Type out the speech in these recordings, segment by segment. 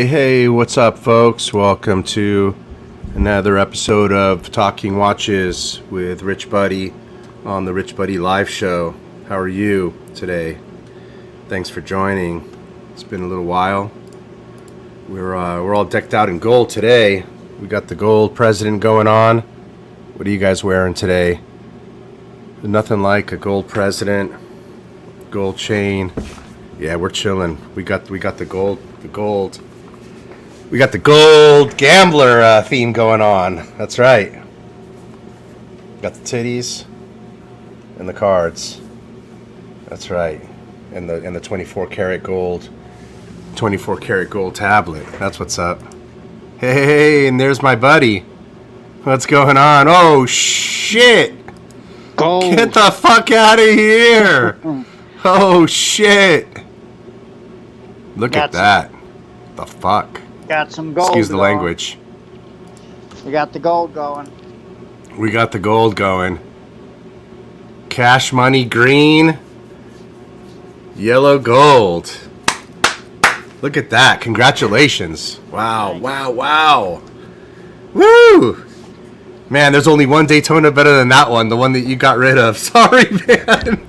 Hey, what's up, folks? Welcome to another episode of Talking Watches with RichBuddy on the RichBuddy Live Show. How are you today? Thanks for joining. It's been a little while. We're all decked out in gold today. We got the gold president going on. What are you guys wearing today? There's nothing like a gold president, gold chain. Yeah, we're chilling. We got the gold. We got the gold gambler theme going on. That's right. Got the titties and the cards. That's right. And the 24 karat gold tablet. That's what's up. Hey, and there's my buddy. What's going on? Oh shit! Gold. Get the fuck out of here! Oh shit! Look at that. The fuck? Got some gold. Excuse the going. language. We got the gold going. We got the gold going. Cash money green. Yellow gold. Look at that. Congratulations. Wow. Woo! Man, there's only one Daytona better than that one. The one that you got rid of. Sorry, man.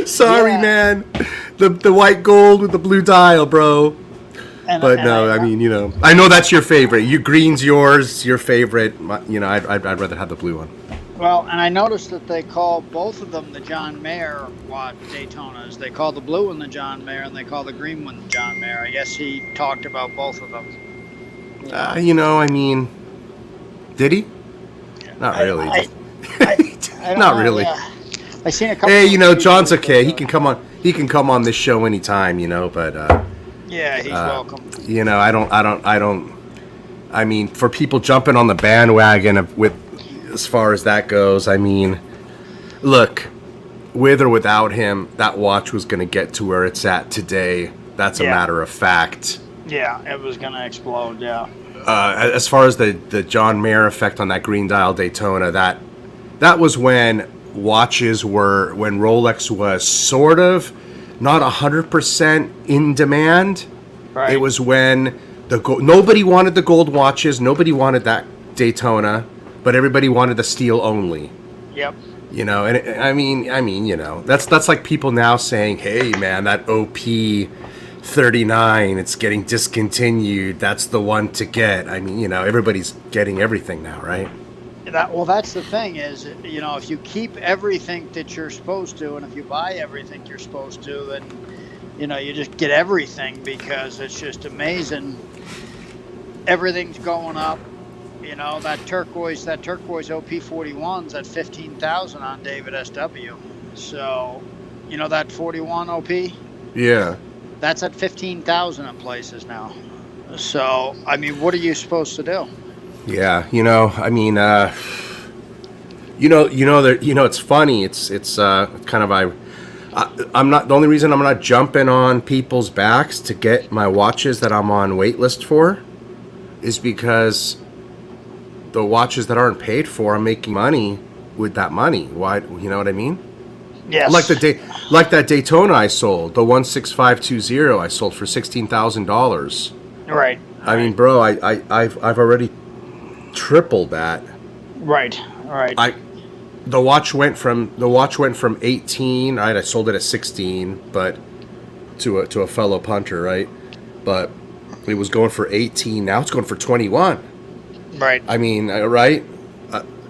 Sorry, man. The white gold with the blue dial, bro. I mean, you know, I know that's your favorite. Green's yours, your favorite. You know, I'd rather have the blue one. Well, and I noticed that they call both of them the John Mayer watch Daytonas. They call the blue one the John Mayer, and they call the green one the John Mayer. I guess he talked about both of them. You know, I mean, did he? Not really. Not really. Yeah. I seen a couple. Hey, you know, John's okay. He can come on. He can come on this show anytime. You know, but. Yeah, he's welcome. You know, I mean, for people jumping on the bandwagon with as far as that goes, I mean, look, with or without him, that watch was going to get to where it's at today. That's a matter of fact. Yeah, it was going to explode, yeah. As far as the John Mayer effect on that green dial Daytona, that was when Rolex was sort of not 100% in demand. Right. It was when nobody wanted the gold watches, nobody wanted that Daytona, but everybody wanted the steel only. Yep. You know, and I mean, you know, that's like people now saying, "Hey, man, that OP 39, it's getting discontinued. That's the one to get." I mean, you know, everybody's getting everything now, right? That's the thing is, you know, if you keep everything that you're supposed to, and if you buy everything you're supposed to, then, you know, you just get everything because it's just amazing. Everything's going up. You know, that turquoise OP41's at $15,000 on David SW. So, you know, that 41 OP? Yeah. That's at $15,000 in places now. So, I mean, what are you supposed to do? Yeah, you know, I mean, it's funny. It's kind of I'm not the only reason I'm not jumping on people's backs to get my watches that I'm on waitlist for is because the watches that aren't paid for, I'm making money with that money. Why? You know what I mean? Yes. Like that Daytona I sold, the 16520 I sold for $16,000. Right. I mean, bro, I've already tripled that. Right. The watch went from 18. Right, I sold it at 16, but to a fellow punter, right? But it was going for 18. Now it's going for 21. Right. I mean, right?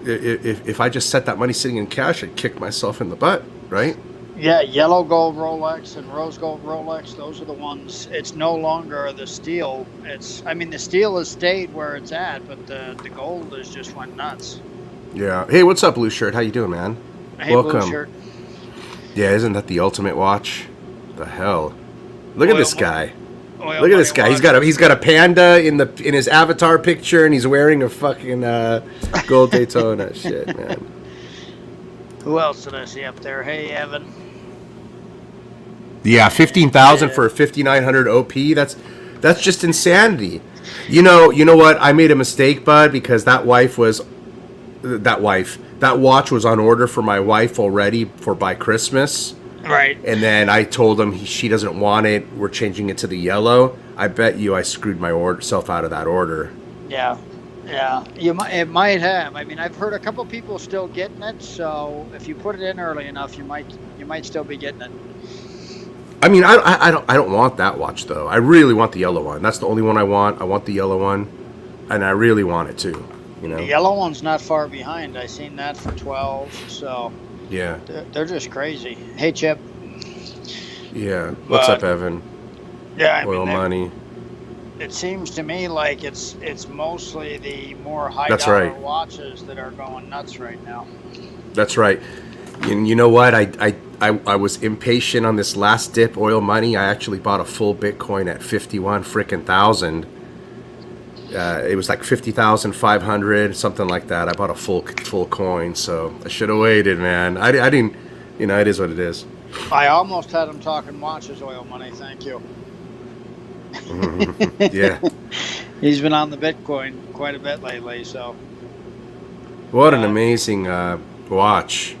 If I just set that money sitting in cash, I'd kick myself in the butt, right? Yeah, yellow gold Rolex and rose gold Rolex, those are the ones. It's no longer the steel. The steel has stayed where it's at, but the gold has just went nuts. Yeah. Hey, what's up, Blueshirt? How you doing, man? Hey, welcome. Blueshirt. Yeah, isn't that the ultimate watch? The hell? Look at this guy. Oil Look at this money guy. watch. He's got a panda in his avatar picture, and he's wearing a fucking gold Daytona. Shit, man. Who else did I see up there? Hey, Evan. Yeah, 15,000 for a 5,900 OP. That's just insanity. You know what? I made a mistake, bud, because that watch was on order for my wife already by Christmas. Right. And then I told him she doesn't want it. We're changing it to the yellow. I bet you I screwed myself out of that order. Yeah. Yeah. It might have. I mean, I've heard a couple people still getting it. So if you put it in early enough, you might still be getting it. I mean, I don't want that watch though. I really want the yellow one. That's the only one I want. I want the yellow one, and I really want it too. You know, The yellow one's not far behind. I seen that for 12. So yeah, they're just crazy. Hey, Chip. yeah. What's up, Evan? Yeah, Oil money. It seems to me like it's mostly the more high That's dollar right. watches that are going nuts right now. That's right. And you know what? I was impatient on this last dip, oil money. I actually bought a full Bitcoin at 51 freaking thousand. It was like 50,500, something like that. I bought a full coin, so I should have waited, man. I didn't. You know, it is what it is. I almost had him talking watches, oil money. Thank you. Yeah. He's been on the Bitcoin quite a bit lately, so. What an amazing watch.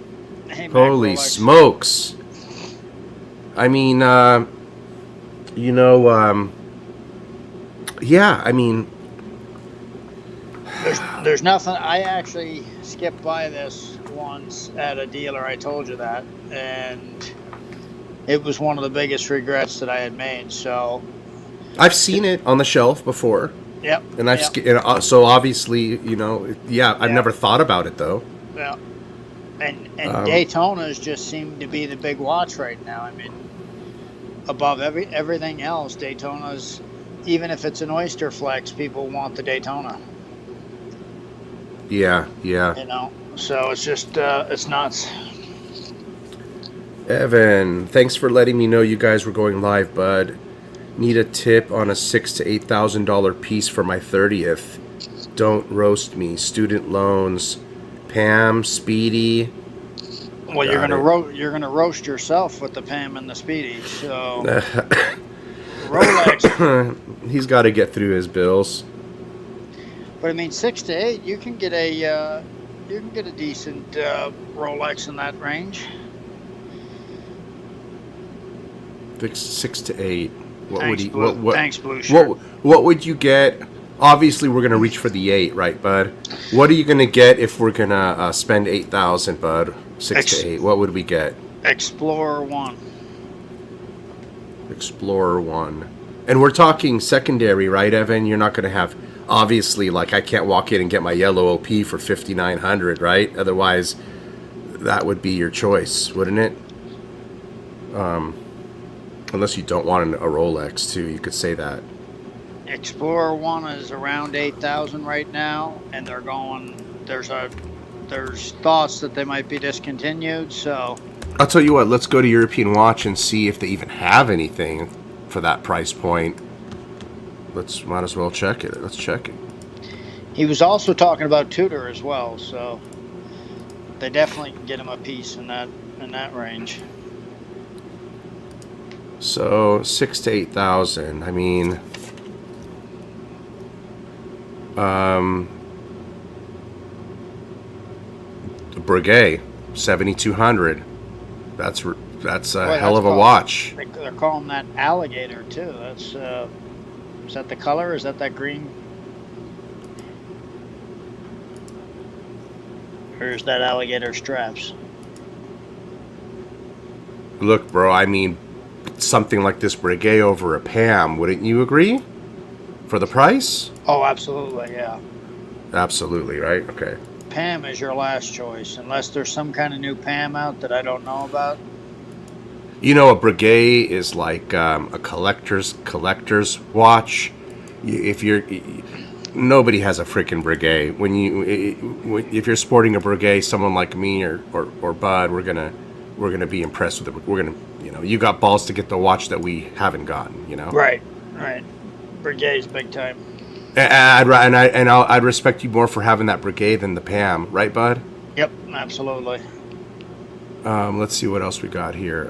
Hey, Mac, Holy Rolex. smokes. I mean, yeah, I mean, There's nothing. I actually skipped by this once at a dealer. I told you that, and it was one of the biggest regrets that I had made. So, I've seen it on the shelf before, yep. and yep. so obviously, I've never thought about it though. Yeah. And Daytona's just seem to be the big watch right now. I mean, above everything else, Daytona's, even if it's an oyster flex, people want the Daytona. Yeah. So it's just, it's nuts. Evan, thanks for letting me know you guys were going live, bud. Need a tip on a $6,000 to $8,000 piece for my 30th. Don't roast me. Student loans. Pam, Speedy. Well, you're gonna roast yourself with the Pam and the Speedy. So Rolex. He's got to get through his bills. But I mean, 6 to 8, you can get a decent Rolex in that range. 6 to 8. What Thanks, would he? Thanks, Blueshirt. What would you get? Obviously, we're gonna reach for the 8, right, bud? What are you gonna get if we're gonna spend 8,000, bud? 6 to 8. What would we get? Explorer 1. Explorer 1. And we're talking secondary, right, Evan? You're not gonna have, obviously, like I can't walk in and get my yellow OP for 5,900, right? Otherwise, that would be your choice, wouldn't it? Unless you don't want a Rolex too, you could say that. Explorer 1 is around 8,000 right now, and they're going. There's thoughts that they might be discontinued. So I'll tell you what. Let's go to European Watch and see if they even have anything for that price point. Might as well check it. Let's check it. he was also talking about Tudor as well. So they definitely can get him a piece in that range. So 6,000 to 8,000. I mean, Breguet 7,200. That's a hell of a watch. They're calling that alligator too. That's is that the color? Is that green? Or is that alligator straps? Look, bro. I mean, something like this Breguet over a Pam. Wouldn't you agree? For the price? Oh, absolutely, yeah. Absolutely, right? Okay. Pam is your last choice, unless there's some kind of new Pam out that I don't know about. You know, a Breguet is like a collector's watch. Nobody has a freaking Breguet. If you're sporting a Breguet, someone like me or Bud, we're gonna be impressed with it. We're gonna, you got balls to get the watch that we haven't gotten. Right. Right. Brigade's big time. I'd respect you more for having that Brigade than the Pam, right, bud? Yep, absolutely. Let's see what else we got here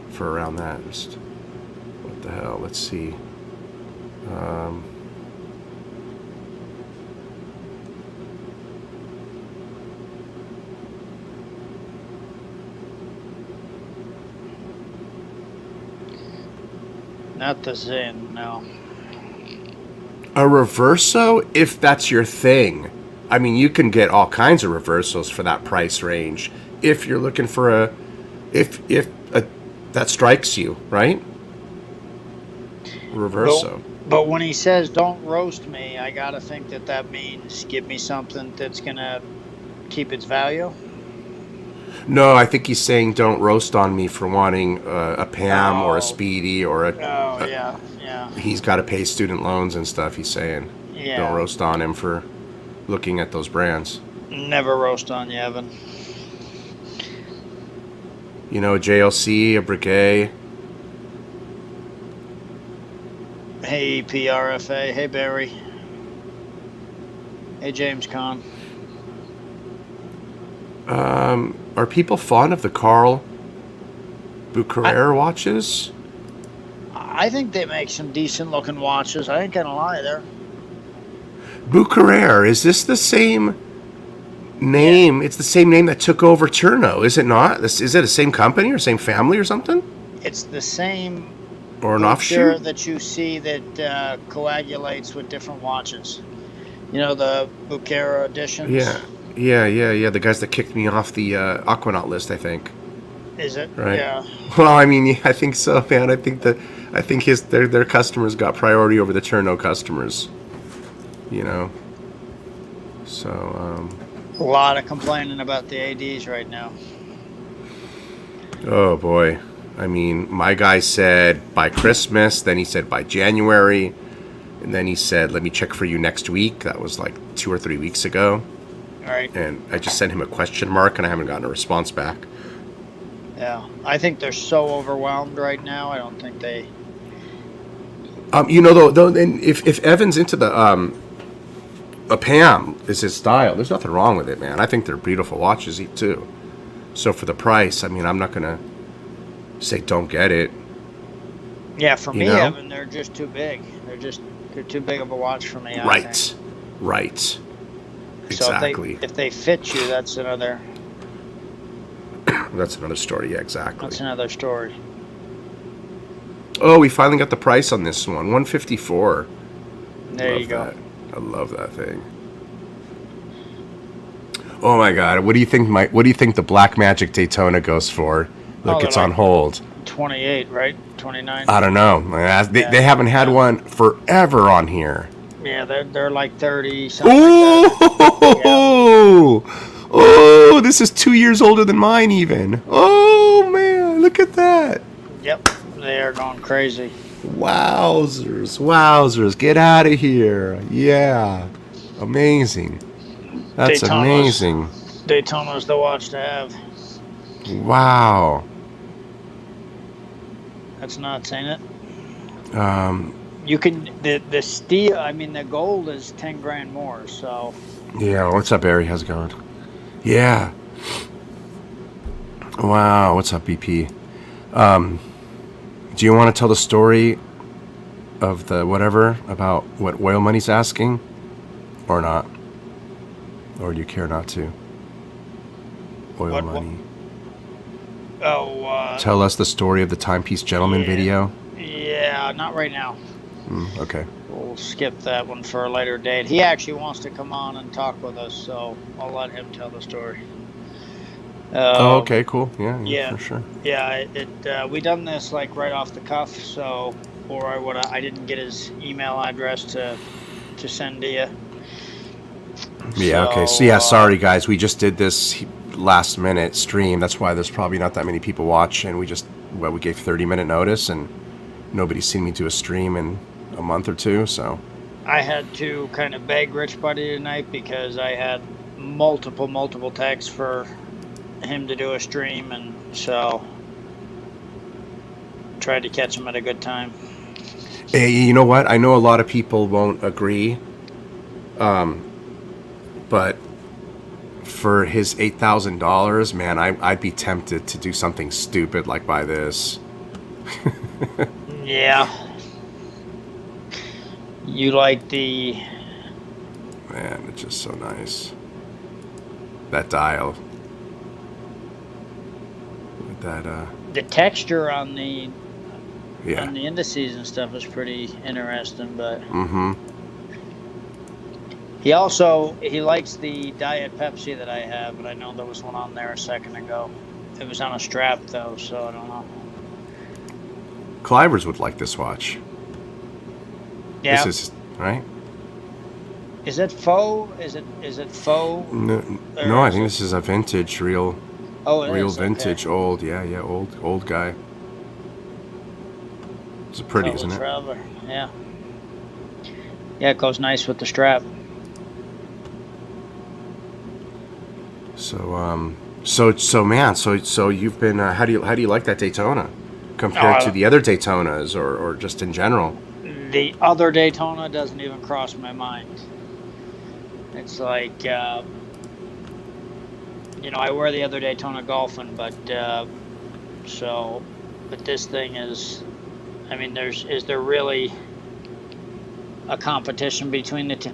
for around that. Just, what the hell? Let's see. Not the Zen, no. A reverso, if that's your thing. I mean, you can get all kinds of reversos for that price range. If you're looking for if that strikes you, right? Reverso. But when he says don't roast me, I gotta think that means give me something that's gonna keep its value. No, I think he's saying don't roast on me for wanting a Pam or a Speedy or a. Oh, yeah. He's got to pay student loans and stuff. He's saying, don't roast on him for looking at those brands. Never roast on you, Evan. You know, a JLC, a Brigade. Hey, PRFA. Hey, Barry. Hey, James Kahn. Are people fond of the Carl Bucherer watches? I think they make some decent looking watches. I ain't gonna lie there. Bucherer, is this the same name? Yeah. It's the same name that took over Turno, is it not? Is it the same company or same family or something? It's the same. Or an offshoot that you see that coagulates with different watches. You know, the Bucherer editions. Yeah. The guys that kicked me off the Aquanaut list, I think. Is it? Right. Yeah. Well, I mean, I think so, man. I think their customers got priority over the Turno customers. You know. So. A lot of complaining about the ADs right now. Oh boy. I mean, my guy said by Christmas, then he said by January, and then he said, let me check for you next week. That was like 2 or 3 weeks ago. All right. And I just sent him a question mark, and I haven't gotten a response back. Yeah. I think they're so overwhelmed right now. I don't think they... You know, though, if Evan's into the... a Pam is his style, there's nothing wrong with it, man. I think they're beautiful watches, too. So for the price, I mean, I'm not going to say don't get it. Yeah, for me, Evan, they're just too big. They're too big of a watch for me. Right. Exactly. So if they fit you, that's another. That's another story. Yeah, exactly. That's another story. Oh, we finally got the price on this one. $154. There you go. I love that thing. Oh my God! What do you think? What do you think the Black Magic Daytona goes for? Look, it's on hold. 28, right? 29. I don't know. They haven't had one forever on here. Yeah, they're like 30 something. Like that. Oh, this is 2 years older than mine even. Oh man, look at that. Yep, they are going crazy. Wowzers, get out of here. Yeah, amazing. That's amazing. Daytona's the watch to have. Wow. That's nuts, ain't it? You can the steel. I mean, the gold is 10 grand more. So. Yeah. What's up, Barry? How's it going? Yeah. Wow. What's up, BP? Do you want to tell the story of the whatever about what Oil Money's asking, or not? Or do you care not to? Oil Money. Tell us the story of the Timepiece Gentleman video. Yeah, not right now. Okay. We'll skip that one for a later date. He actually wants to come on and talk with us, so I'll let him tell the story. Okay, cool. Yeah, for sure. Yeah, we done this like right off the cuff, so I didn't get his email address to send to you. Yeah. So, okay. So yeah, sorry guys, we just did this last minute stream. That's why there's probably not that many people watching. We gave 30-minute notice, and nobody's seen me do a stream in a month or two. So I had to kind of beg RichBuddy tonight because I had multiple texts for him to do a stream, and so tried to catch him at a good time. Hey, you know what? I know a lot of people won't agree, but for his $8,000, man, I'd be tempted to do something stupid like buy this. Yeah. You like the... Man, it's just so nice. That dial. With that, The texture on the yeah. on the indices and stuff is pretty interesting, but Mm-hmm. he likes the Diet Pepsi that I have, but I know there was one on there a second ago. It was on a strap though, so I don't know. Clivers would like this watch. Yeah. This is, right? Is it faux? Is it faux? No, I think this is a vintage, real vintage, okay. old, yeah, old guy. It's pretty, isn't it? Traveler. Yeah. Yeah, it goes nice with the strap. So, so you've been. How do you like that Daytona compared to the other Daytonas, or just in general? The other Daytona doesn't even cross my mind. It's like, I wear the other Daytona golfing, but this thing is, I mean, is there really a competition between the two?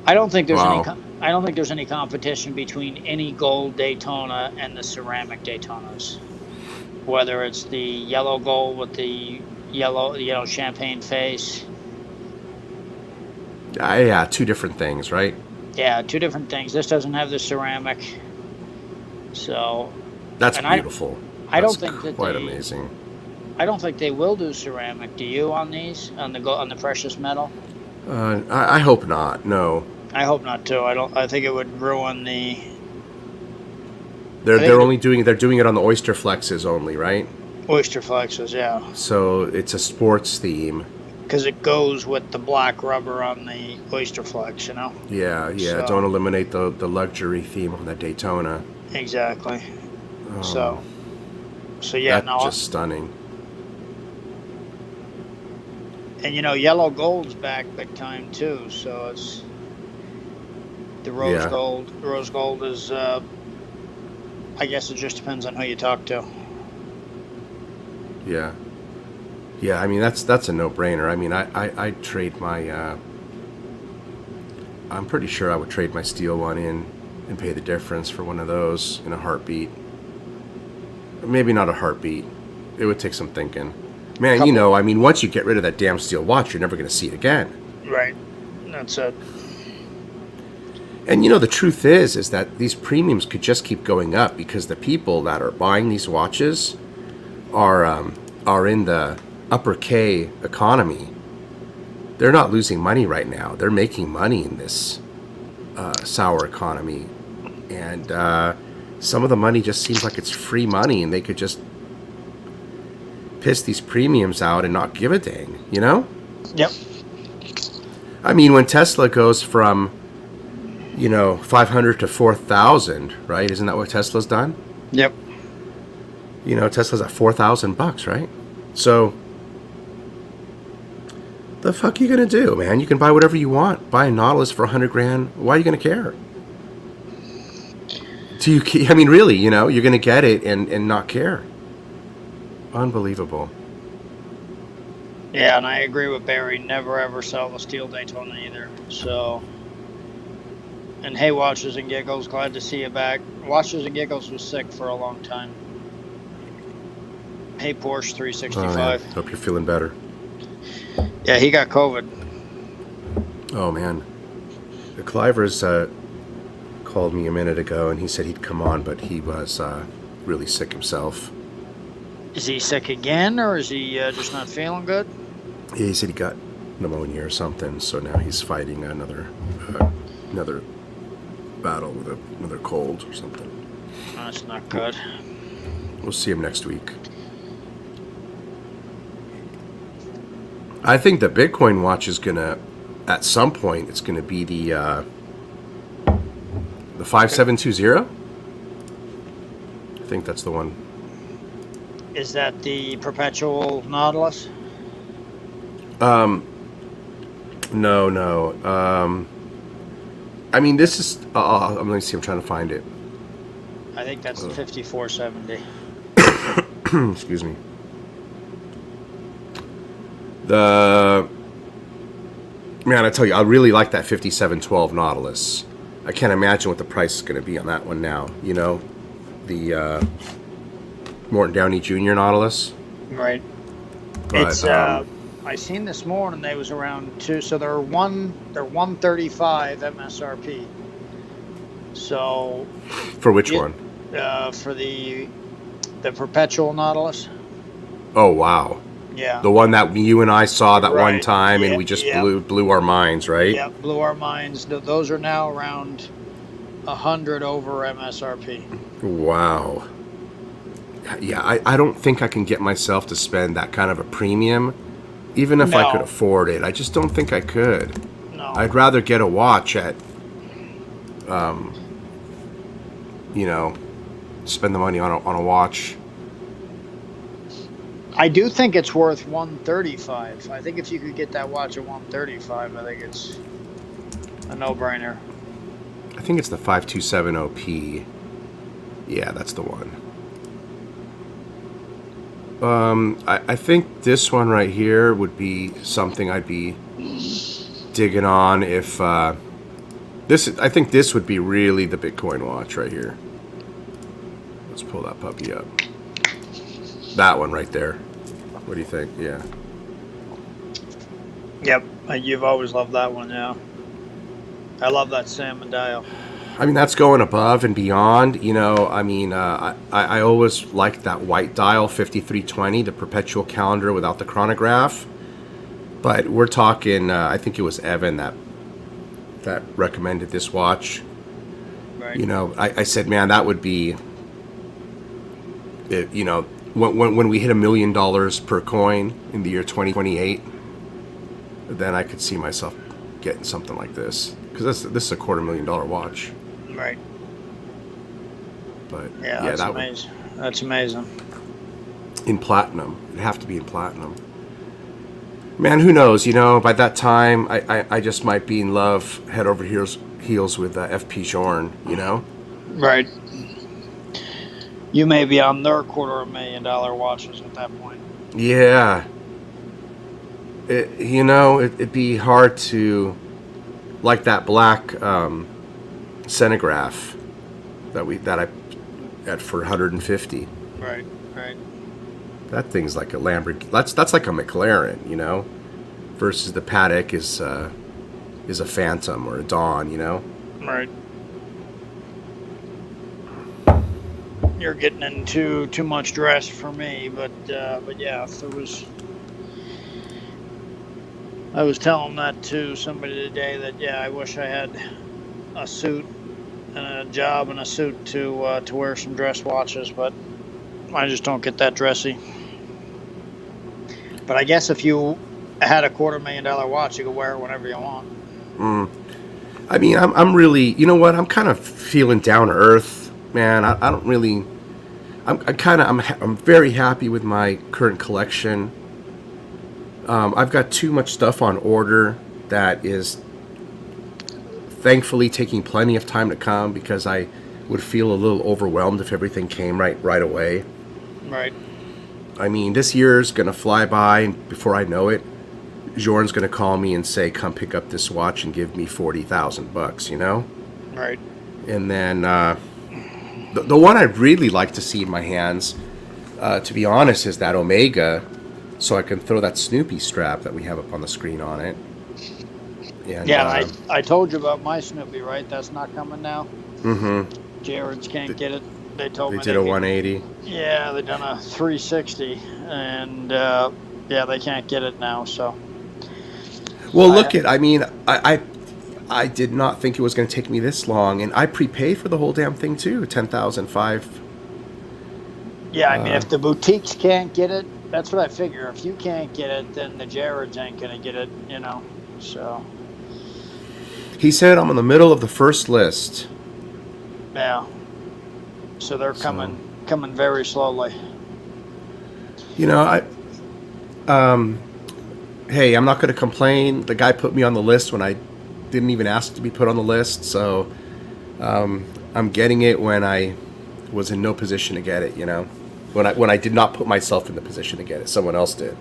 I don't think there's I don't think there's any competition between any gold Daytona and the ceramic Daytonas. Whether it's the yellow gold with the yellow champagne face. Yeah, two different things, right? Yeah, two different things. This doesn't have the ceramic, so that's beautiful. I don't think that quite amazing. I don't think they will do ceramic. Do you on these on the precious metal? I hope not. No. I hope not too. I think it would ruin the. They're doing it on the Oyster Flexes only, right? Oyster Flexes, yeah. So it's a sports theme. Because it goes with the black rubber on the Oyster Flex, you know? Yeah. So, don't eliminate the luxury theme on the Daytona. Exactly. So yeah, that's just stunning. And yellow gold's back big time too, so it's the rose gold. Rose gold is, I guess it just depends on who you talk to. Yeah. Yeah, I mean, that's a no-brainer. I mean, I'd trade my... I'm pretty sure I would trade my steel one in and pay the difference for one of those in a heartbeat. Maybe not a heartbeat. It would take some thinking. Man, I mean, once you get rid of that damn steel watch, you're never going to see it again. Right. That's it. And, the truth is that these premiums could just keep going up because the people that are buying these watches are in the upper K economy. They're not losing money right now. They're making money in this sour economy. And some of the money just seems like it's free money, and they could just piss these premiums out and not give a dang, Yep. I mean, when Tesla goes from, 500 to 4,000, right? Isn't that what Tesla's done? Yep. Tesla's at $4,000, right? So, the fuck are you gonna do, man? You can buy whatever you want. Buy a Nautilus for $100,000. Why are you gonna care? I mean, really, you're gonna get it and not care. Unbelievable. Yeah, and I agree with Barry. Never ever sell the steel Daytona either. So, and hey, Watches and Giggles, glad to see you back. Watches and Giggles was sick for a long time. Hey, Porsche 365. Hope you're feeling better. Yeah, he got COVID. Oh man, the Clivers called me a minute ago, and he said he'd come on, but he was really sick himself. Is he sick again, or is he just not feeling good? Yeah, he said he got pneumonia or something, so now he's fighting another battle with another cold or something. That's not good. We'll see him next week. I think the Bitcoin watch is gonna, at some point, it's gonna be the 5720. I think that's the one. Is that the perpetual Nautilus? No. I mean, this is. Let me see. I'm trying to find it. I think that's the 5470. Excuse me. Man, I tell you, I really like that 5712 Nautilus. I can't imagine what the price is going to be on that one now. You know, the Morton Downey Jr. Nautilus. Right. But, It's I seen this morning they was around 2, so they're 135 MSRP. So for which one? For the perpetual Nautilus. Oh wow. Yeah. The one that you and I saw that one Right. time, and Yeah, we just yeah. blew our minds, right? Yeah, blew our minds. Those are now around 100 over MSRP. Wow. Yeah, I don't think I can get myself to spend that kind of a premium, even if I No. could afford it. I just don't think I could. No. I'd rather get a watch at, you know, spend the money on a watch. I do think it's worth 135. I think if you could get that watch at 135, I think it's a no-brainer. I think it's the 5270P. Yeah, that's the one. I think this one right here would be something I'd be digging on if this. I think this would be really the Bitcoin watch right here. Let's pull that puppy up. That one right there. What do you think? Yeah. Yep, you've always loved that one, yeah. I love that salmon dial. I mean, that's going above and beyond. You know, I mean, I always liked that white dial 5320, the perpetual calendar without the chronograph. But we're talking, I think it was Evan that recommended this watch. Right. You know, I said, man, that would be, you know, when we hit $1 million per coin in the year 2028, then I could see myself getting something like this. Because this is a $250,000 watch. Right. But Yeah, that's amazing. That's amazing. In platinum. It'd have to be in platinum. Man, who knows? You know, by that time, I just might be in love, head over heels with FP Jorn, you know? Right. You may be on their $250,000 watches at that point. Yeah. You know, it'd be hard to, like that black Senograph that I had for 150. Right. That thing's like a Lamborghini. That's like a McLaren, you know, versus the Patek is a Phantom or a Dawn, you know. Right. You're getting into too much dress for me, but yeah, if there was. I was telling that to somebody today that I wish I had a suit and a job and a suit to wear some dress watches, but I just don't get that dressy. But I guess if you had a $250,000 watch, you could wear it whenever you want. I mean, I'm really, you know what? I'm kind of feeling down to earth, man. I don't really. I'm very happy with my current collection. I've got too much stuff on order that is thankfully taking plenty of time to come, because I would feel a little overwhelmed if everything came right away. Right. I mean, this year's going to fly by, and before I know it, Jorn's going to call me and say, come pick up this watch and give me $40,000, you know? Right. And then the one I'd really like to see in my hands, to be honest, is that Omega, so I can throw that Snoopy strap that we have up on the screen on it. And, yeah, I told you about my Snoopy, right? That's not coming now. Mm-hmm. Jared's can't get it. They told They me did a 180. Yeah, they done a 360, and they can't get it now. So. Well, I mean, I did not think it was going to take me this long, and I prepaid for the whole damn thing too, $10,005. Yeah, I mean, if the boutiques can't get it, that's what I figure. If you can't get it, then the Jareds ain't gonna get it, you know. So. He said I'm in the middle of the first list. Yeah. So they're coming very slowly. You know, hey, I'm not going to complain. The guy put me on the list when I didn't even ask to be put on the list. So I'm getting it when I was in no position to get it, you know. When I did not put myself in the position to get it, someone else did.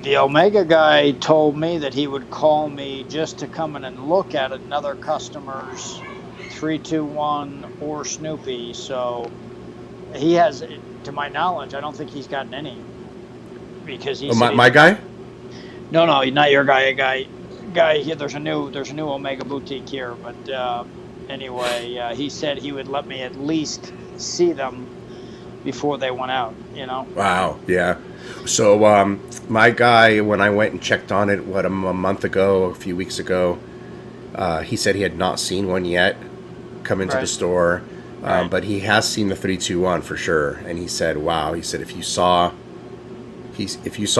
The Omega guy told me that he would call me just to come in and look at another customer's 321 or Snoopy. So he has, to my knowledge, I don't think he's gotten any. Because he's my guy? No, not your guy. Guy here. There's a new Omega boutique here, but anyway, he said he would let me at least see them before they went out. You know. Wow. Yeah. So my guy, when I went and checked on it, a month ago, a few weeks ago, he said he had not seen one yet come into the store, but he has seen the 321 for sure. And he said, "Wow." He said, if you saw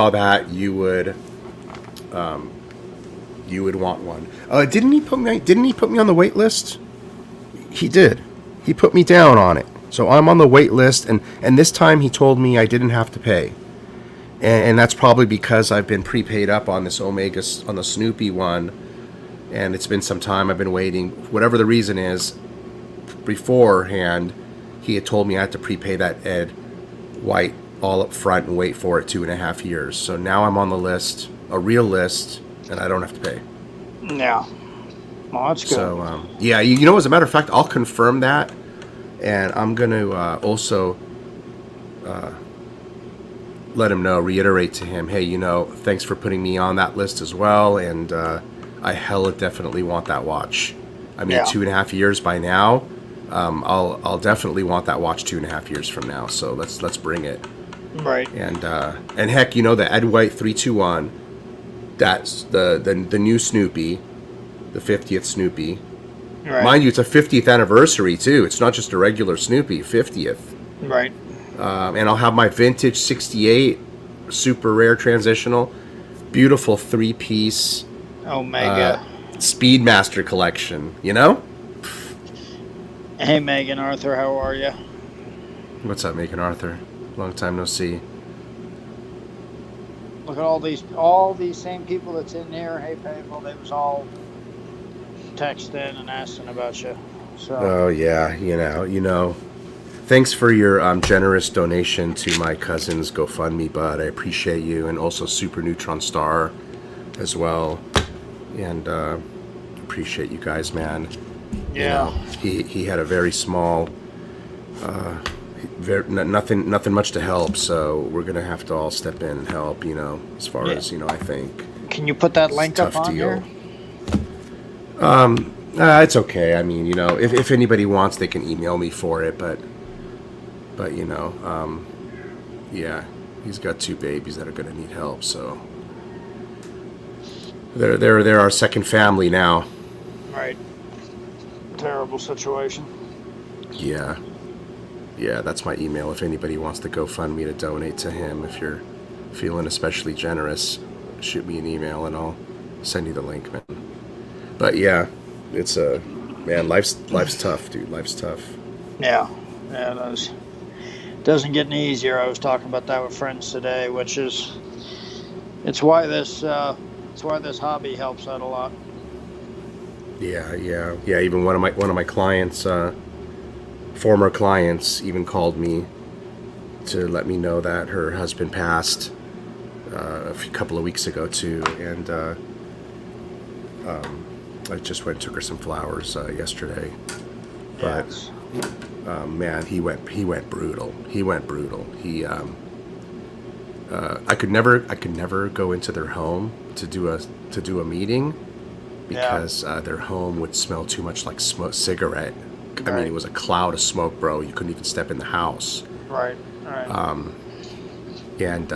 that, you would want one. Didn't he put me on the wait list? He did. He put me down on it. So I'm on the wait list, and this time he told me I didn't have to pay. And that's probably because I've been prepaid up on this Omega, on the Snoopy one, and it's been some time I've been waiting. Whatever the reason is, beforehand, he had told me I had to prepay that Ed White all up front and wait for it 2.5 years. So now I'm on the list, a real list, and I don't have to pay. Yeah. Well, that's good. So, yeah, you know, as a matter of fact, I'll confirm that, and I'm going to also let him know, reiterate to him, hey, you know, thanks for putting me on that list as well, and I hella definitely want that watch. I mean, 2.5 years by now, I'll definitely want that watch 2.5 years from now. So let's bring it. Right. And heck, you know, the Ed White 321, that's the new Snoopy, the 50th Snoopy. Right. Mind you, it's a 50th anniversary too. It's not just a regular Snoopy, 50th. Right. And I'll have my vintage 68 super rare transitional, beautiful 3-piece Omega Speedmaster collection, you know? Hey, Megan Arthur, how are you? What's up, Megan Arthur? Long time no see. Look at all these same people that's in here. Hey, people, they was all texting and asking about you. So. Oh yeah, you know. Thanks for your generous donation to my cousin's GoFundMe, bud. I appreciate you, and also Super Neutron Star as well. And appreciate you guys, man. Yeah. You know, he had a very small, nothing much to help. So we're gonna have to all step in and help. You know, as far as you know, I think. Can you put that link up on deal. here? It's okay. I mean, you know, if anybody wants, they can email me for it. But you know, yeah, he's got 2 babies that are gonna need help. So they're our second family now. Right. Terrible situation. Yeah, that's my email. If anybody wants to GoFundMe to donate to him, if you're feeling especially generous, shoot me an email and I'll send you the link, man. But yeah, it's man, life's tough, dude. Life's tough. Yeah, it is. Doesn't get any easier. I was talking about that with friends today, which is it's why this hobby helps out a lot. Yeah. Even one of my clients, former clients, even called me to let me know that her husband passed a couple of weeks ago too, and I just went and took her some flowers yesterday. But Yes. man, he went brutal. I could never go into their home to do a meeting because their home would smell too much like cigarette. I mean, it was a cloud of smoke, bro. You couldn't even step in the house. Right. And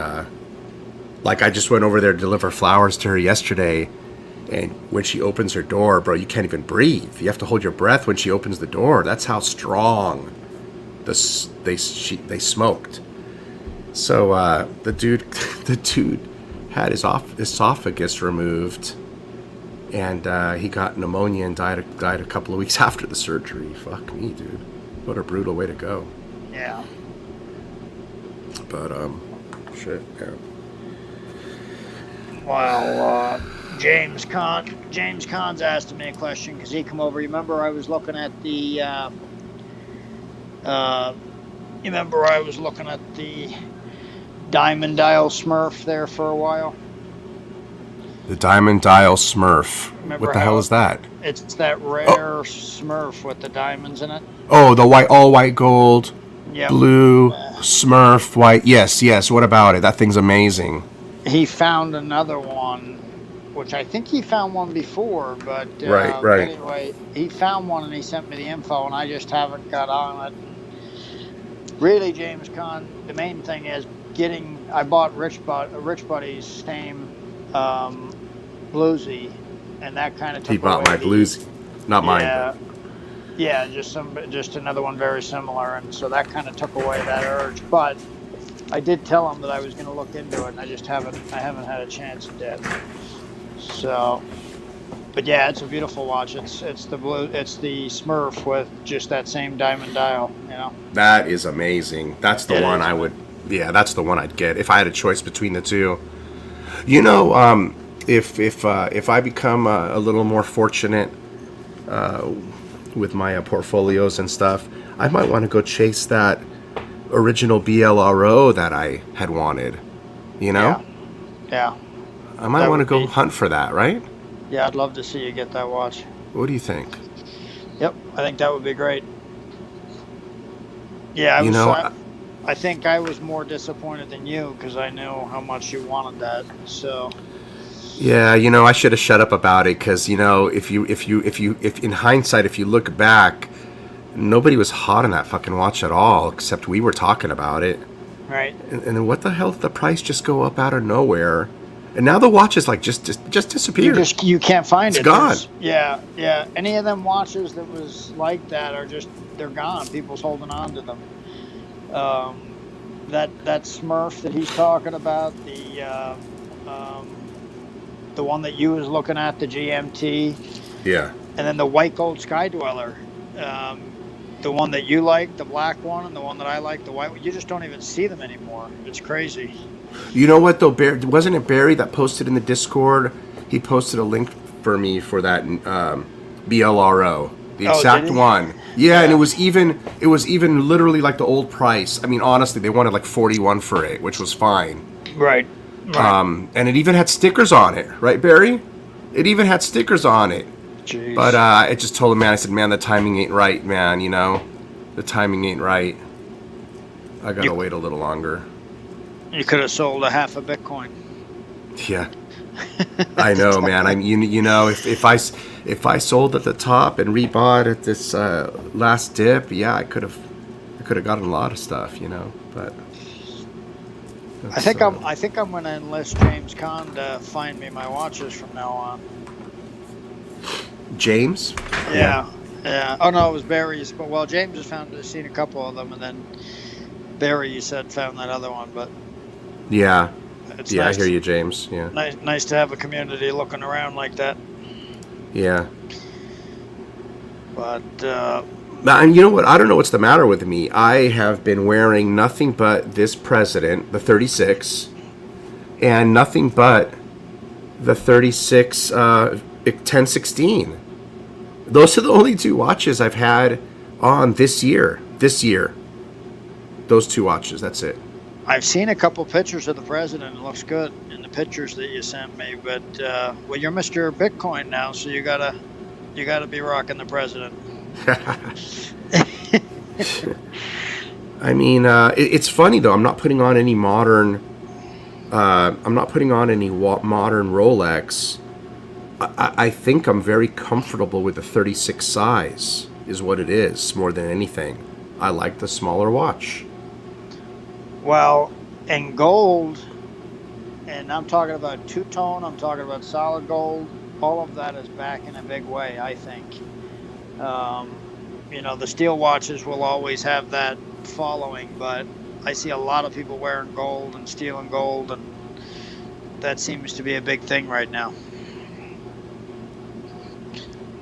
like I just went over there to deliver flowers to her yesterday, and when she opens her door, bro, you can't even breathe. You have to hold your breath when she opens the door. That's how strong they smoked. So the dude had his esophagus removed, and he got pneumonia and died a couple of weeks after the surgery. Fuck me, dude. What a brutal way to go. Yeah. But shit, yeah. Well, James Cahn's asking me a question because he come over. Remember, I was looking at the. Remember, I was looking at the Diamond Dial Smurf there for a while. The Diamond Dial Smurf. Remember What the hell is that? It's that rare Smurf with the diamonds in it. Oh, the all white gold, Yep. blue, Smurf, white. Yes. What about it? That thing's amazing. He found another one, which I think he found one before, but Right. Anyway, he found one and he sent me the info, and I just haven't got on it. Really, James Caan, the main thing is I bought RichBuddy's same bluesy, and that kind of took He bought away my bluesy, not mine. Yeah, just another one very similar, and so that kind of took away that urge. But I did tell him that I was going to look into it, and I haven't had a chance yet. So, but yeah, it's a beautiful watch. It's the Smurf with just that same diamond dial. You know. That is amazing. That's the one I would. Yeah, that's the one I'd get if I had a choice between the two. You know, if I become a little more fortunate with my portfolios and stuff, I might want to go chase that original BLRO that I had wanted. You know? Yeah. I might want to go hunt for that, right? Yeah, I'd love to see you get that watch. What do you think? Yep, I think that would be great. Yeah, I think I was more disappointed than you because I knew how much you wanted that. So. Yeah, you know, I should have shut up about it because, you know, if in hindsight, if you look back, nobody was hot on that fucking watch at all except we were talking about it. Right. And then what the hell did the price just go up out of nowhere? And now the watch is like just disappeared. You can't find it. It's gone. Yeah. Any of them watches that was like that they're gone. People's holding on to them. That Smurf that he's talking about, the one that you was looking at, the GMT. Yeah. And then the white gold Sky Dweller. The one that you like, the black one, and the one that I like, the white one. You just don't even see them anymore. It's crazy. You know what, though? Wasn't it Barry that posted in the Discord? He posted a link for me for that BLRO. The exact one. Yeah, and it was even literally like the old price. I mean, honestly, they wanted like 41 for it, which was fine. Right. And it even had stickers on it, right, Barry? It even had stickers on it. Jeez. But I just told him, man, I said, man, the timing ain't right, man, you know? The timing ain't right. I gotta wait a little longer. You could have sold a half a Bitcoin. Yeah. I know, man. You know, if I sold at the top and rebought at this last dip, yeah, I could have gotten a lot of stuff, you know. But I think I'm going to enlist James Caan to find me my watches from now on. James? Yeah. Oh no, it was Barry's. But well, James has seen a couple of them, and then Barry, you said, found that other one. But yeah, it's nice. I hear you, James. Yeah, nice to have a community looking around like that. Yeah. But and you know what? I don't know what's the matter with me. I have been wearing nothing but this President, the 36, and nothing but the 36 1016. Those are the only two watches I've had on this year. Those two watches, that's it. I've seen a couple pictures of the President. It looks good in the pictures that you sent me. But well, you're Mr. Bitcoin now, so you gotta be rocking the President. I mean, it's funny though. I'm not putting on any modern. Modern Rolex. I think I'm very comfortable with the 36 size. Is what it is more than anything. I like the smaller watch. Well, in gold, and I'm talking about two-tone, I'm talking about solid gold, all of that is back in a big way, I think. You know, the steel watches will always have that following, but I see a lot of people wearing gold and steel and gold, and that seems to be a big thing right now.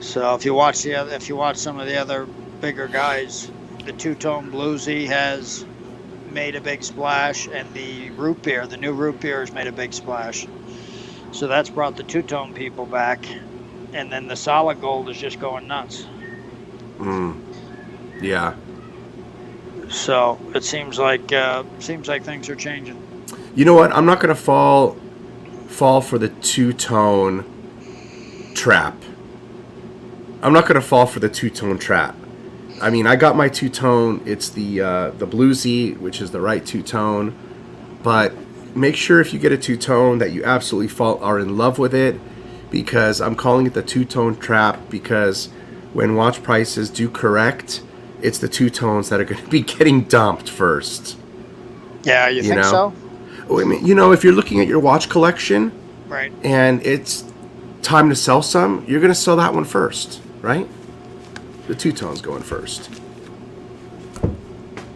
So if you watch some of the other bigger guys, the two-tone bluesy has made a big splash, and the new root beer has made a big splash. So that's brought the two-tone people back, and then the solid gold is just going nuts. Yeah. So it seems like things are changing. You know what? I'm not going to fall for the two-tone trap. I'm not going to fall for the two-tone trap. I mean, I got my two-tone. It's the bluesy, which is the right two-tone. But make sure if you get a two-tone that you absolutely are in love with it, because I'm calling it the two-tone trap, because when watch prices do correct, it's the two-tones that are going to be getting dumped first. Yeah, you think so? I mean, if you're looking at your watch collection, right, and it's time to sell some, you're going to sell that one first, right? The two-tone's going first.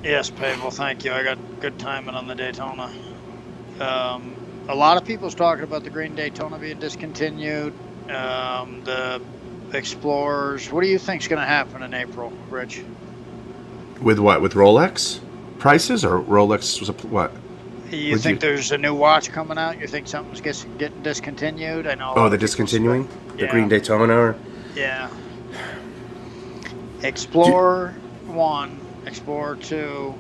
Yes, Pavel, thank you. I got good timing on the Daytona. A lot of people's talking about the green Daytona being discontinued. The Explorers. What do you think's going to happen in April, Rich? With what? With Rolex prices, or Rolex was what? You think there's a new watch coming out? You think something's getting discontinued? I know. Oh, they're discontinuing the green Daytona. Yeah. Explorer 1, Explorer 2,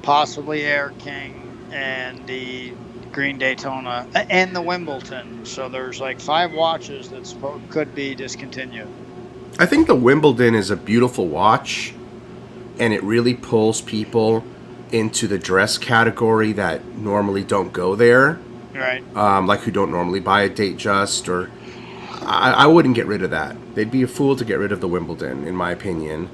possibly Air King, and the green Daytona, and the Wimbledon. So there's like 5 watches that could be discontinued. I think the Wimbledon is a beautiful watch, and it really pulls people into the dress category that normally don't go there. Right. Like who don't normally buy a Datejust, or I wouldn't get rid of that. They'd be a fool to get rid of the Wimbledon, in my opinion.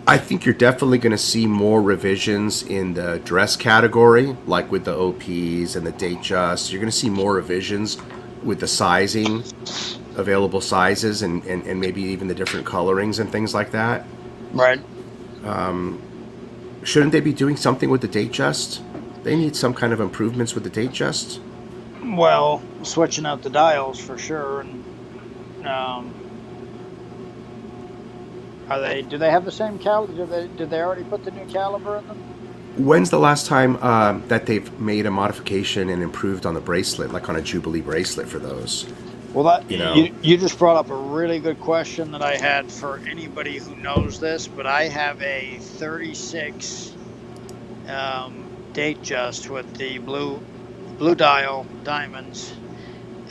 I think you're definitely going to see more revisions in the dress category, like with the OPs and the Datejust. You're going to see more revisions with the sizing, available sizes, and maybe even the different colorings and things like that. Right. Shouldn't they be doing something with the Datejust? They need some kind of improvements with the Datejust. Well, switching out the dials for sure, and do they have the same caliber? Did they already put the new caliber in them? When's the last time that they've made a modification and improved on the bracelet, like on a Jubilee bracelet for those? Well, you just brought up a really good question that I had for anybody who knows this, but I have a 36 Datejust with the blue dial diamonds,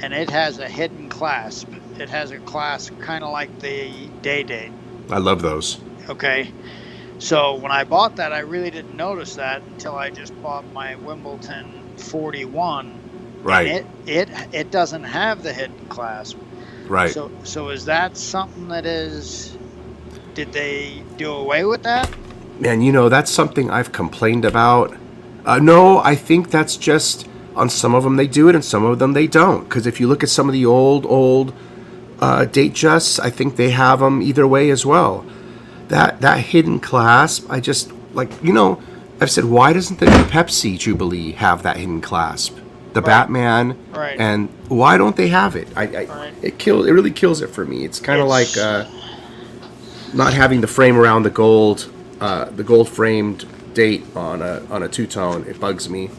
and it has a hidden clasp. It has a clasp kind of like the Day. I love those. Okay. So when I bought that, I really didn't notice that until I just bought my Wimbledon 41. Right. And it doesn't have the hidden clasp. Right. So is that something that is? Did they do away with that? Man, that's something I've complained about. No, I think that's just on some of them they do it and some of them they don't. Because if you look at some of the old Datejusts, I think they have them either way as well. That hidden clasp, I just I've said, why doesn't the new Pepsi Jubilee have that hidden clasp? The Batman, right. And why don't they have it? Right. It really kills it for me. It's kind of like not having the frame around the gold framed date on a two-tone. It bugs me.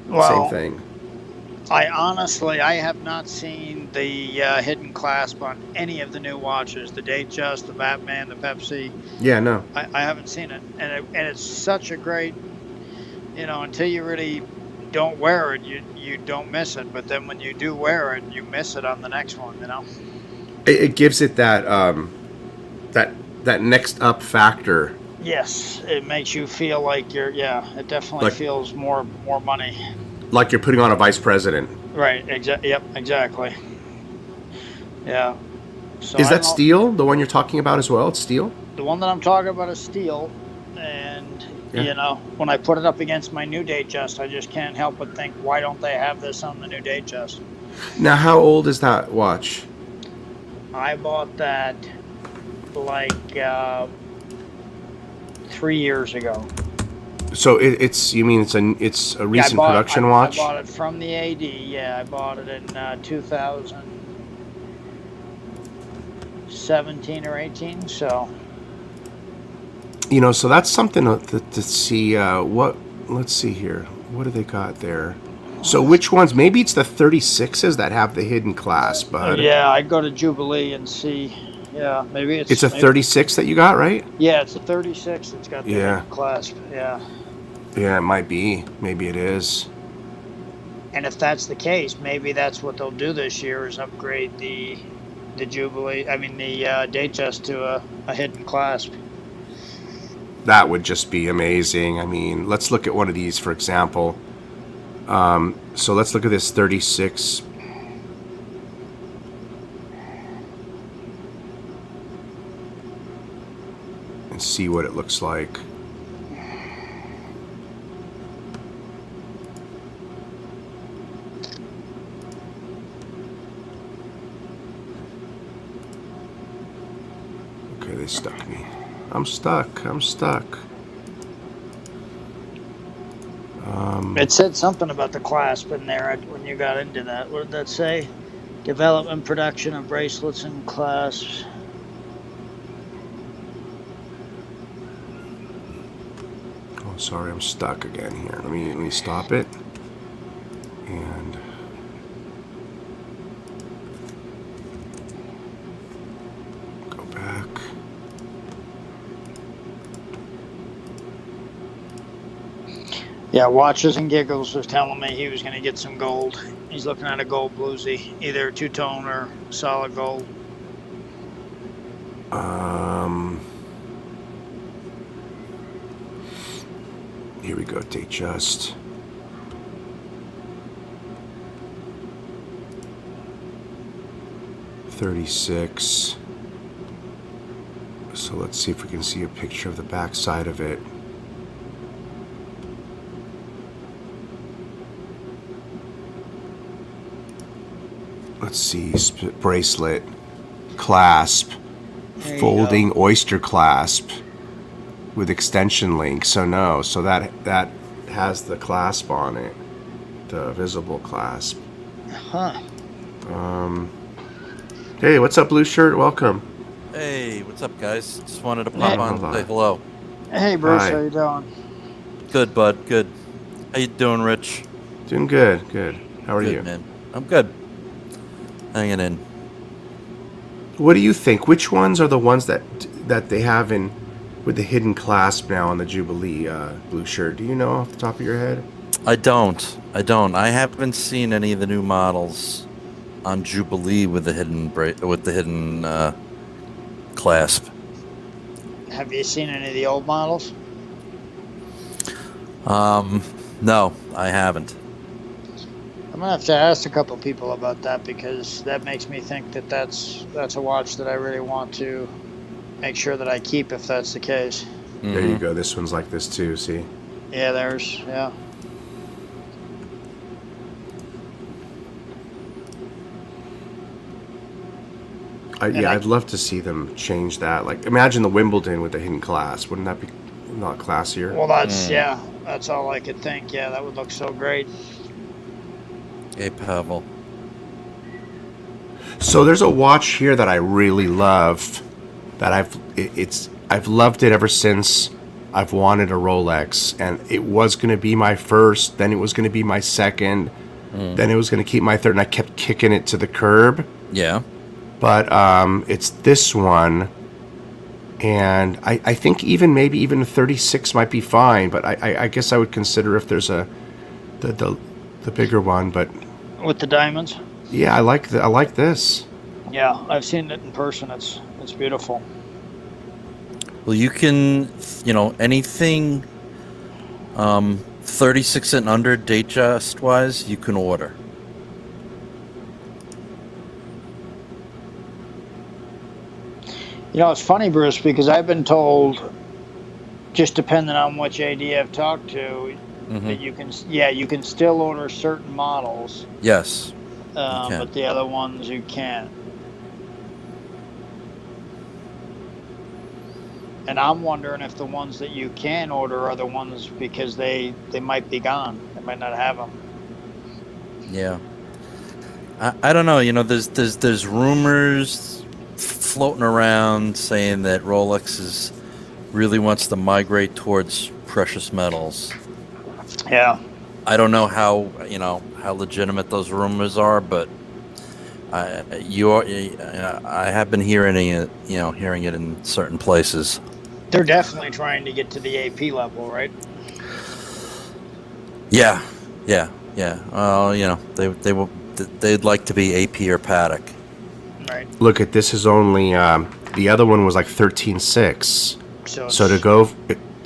Well, same thing. I have not seen the hidden clasp on any of the new watches. The Datejust, the Batman, the Pepsi. Yeah, no. I haven't seen it, and it's such a great, until you really don't wear it, you don't miss it. But then when you do wear it, you miss it on the next one. It gives it that that next up factor. Yes, it makes you feel like you're. Yeah, it definitely feels more money. Like you're putting on a vice president. Right. Yep. Exactly. Yeah. So is that steel? The one you're talking about as well? It's steel. The one that I'm talking about is steel, and when I put it up against my new Datejust, I just can't help but think, why don't they have this on the new Datejust? Now, how old is that watch? I bought that 3 years ago. So it's a recent production watch? I bought it from the AD. Yeah, I bought it in 2017 or 18. So. So that's something to see. Let's see here. what do they got there? So which ones? Maybe it's the 36s that have the hidden clasp, bud. Yeah, I'd go to Jubilee and see. Yeah, maybe It's a 36 that you got, right? Yeah, it's a 36 that's got the hidden clasp. Yeah. Yeah, it might be. Maybe it is. And if that's the case, maybe that's what they'll do this year is upgrade the Jubilee. I mean the Datejust to a hidden clasp. That would just be amazing. I mean, let's look at one of these, for example. So let's look at this 36. And see what it looks like. Okay, they stuck me. I'm stuck. It said something about the clasp in there when you got into that. What did that say? Development, production of bracelets and clasps. Oh, sorry, I'm stuck again here. Let me stop it. And go back. Yeah, Watches and Giggles was telling me he was going to get some gold. He's looking at a gold bluesy, either two-tone or solid gold. Here we go, Datejust. $36. So let's see if we can see a picture of the back side of it. Let's see, bracelet, clasp, folding oyster clasp with extension link. So no, so that has the clasp on it, the visible clasp. Huh. Hey, what's up, Blueshirt? Welcome. Hey, what's up, guys? Just wanted to pop on and say hello. Hey, Bruce, Hi. how you doing? Good, bud. Good. How you doing, Rich? Doing good, good. How are Good, you? man. I'm good. Hanging in. What do you think? Which ones are the ones that they have in with the hidden clasp now on the Jubilee Blueshirt? Do you know off the top of your head? I don't. I haven't seen any of the new models on Jubilee with the hidden clasp. Have you seen any of the old models? No, I haven't. I'm gonna have to ask a couple people about that because that makes me think that that's a watch that I really want to make sure that I keep if that's the case. Mm-hmm. There you go. This one's like this too. See? Yeah, I'd love to see them change that. Like, imagine the Wimbledon with the hidden clasp. Wouldn't that be not classier? Well, that's all I could think. Yeah, that would look so great. Hey, Pavel. So there's a watch here that I really love. That I've loved it ever since I've wanted a Rolex, and it was going to be my first. Then it was going to be my second. Then it was going to keep my third, and I kept kicking it to the curb. Yeah. But it's this one, and I think maybe even a 36 might be fine. But I guess I would consider if there's the bigger one. But With the diamonds? yeah, I like this. Yeah, I've seen it in person. It's beautiful. Well, you can, anything 36 and under Datejust wise, you can order. It's funny, Bruce, because I've been told, just depending on which AD I've talked to, that you can still order certain models. Yes. But the other ones you can't. And I'm wondering if the ones that you can order are the ones because they might be gone. They might not have them. Yeah. I don't know. There's rumors floating around saying that Rolex really wants to migrate towards precious metals. Yeah. I don't know how how legitimate those rumors are, but I have been hearing it, hearing it in certain places. They're definitely trying to get to the AP level, right? Yeah. They'd like to be AP or Patek. Right. Look at this is only the other one was like 13.6. So to go,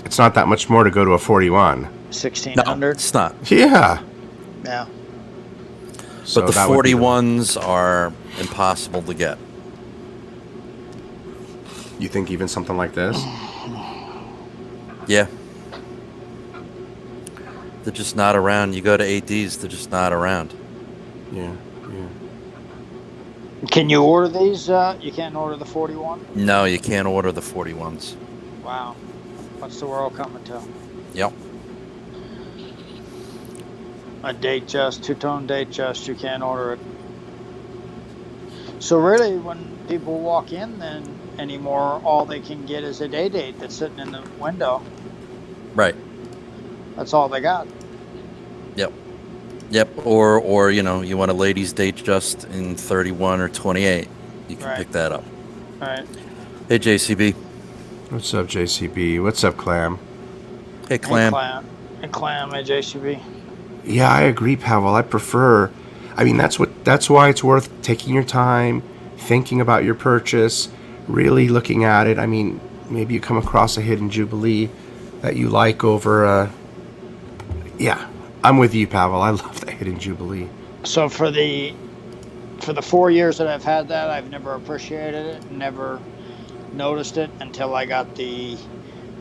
it's not that much more to go to a 41. 1600. No, it's not. Yeah. Yeah. So But the that would be 41s are impossible to get. You think even something like this? Yeah. They're just not around. You go to ADs, they're just not around. Yeah. Can you order these? You can't order the 41? No, you can't order the 41s. Wow. What's the world coming to? Yep. A Datejust, two-tone Datejust, you can't order it. So really, when people walk in then anymore, all they can get is a day date that's sitting in the window. Right. That's all they got. Yep. Or you want a ladies' Datejust in 31 or 28. You can Right. pick that up. All right. Hey, JCB. What's up, JCB? What's up, Clam? Hey, Clam. And Clam, JCB. Yeah, I agree, Pavel. I prefer. I mean, that's why it's worth taking your time, thinking about your purchase, really looking at it. I mean, maybe you come across a hidden Jubilee that you like over. Yeah, I'm with you, Pavel. I love that hidden Jubilee. So for the 4 years that I've had that, I've never appreciated it, never noticed it until I got the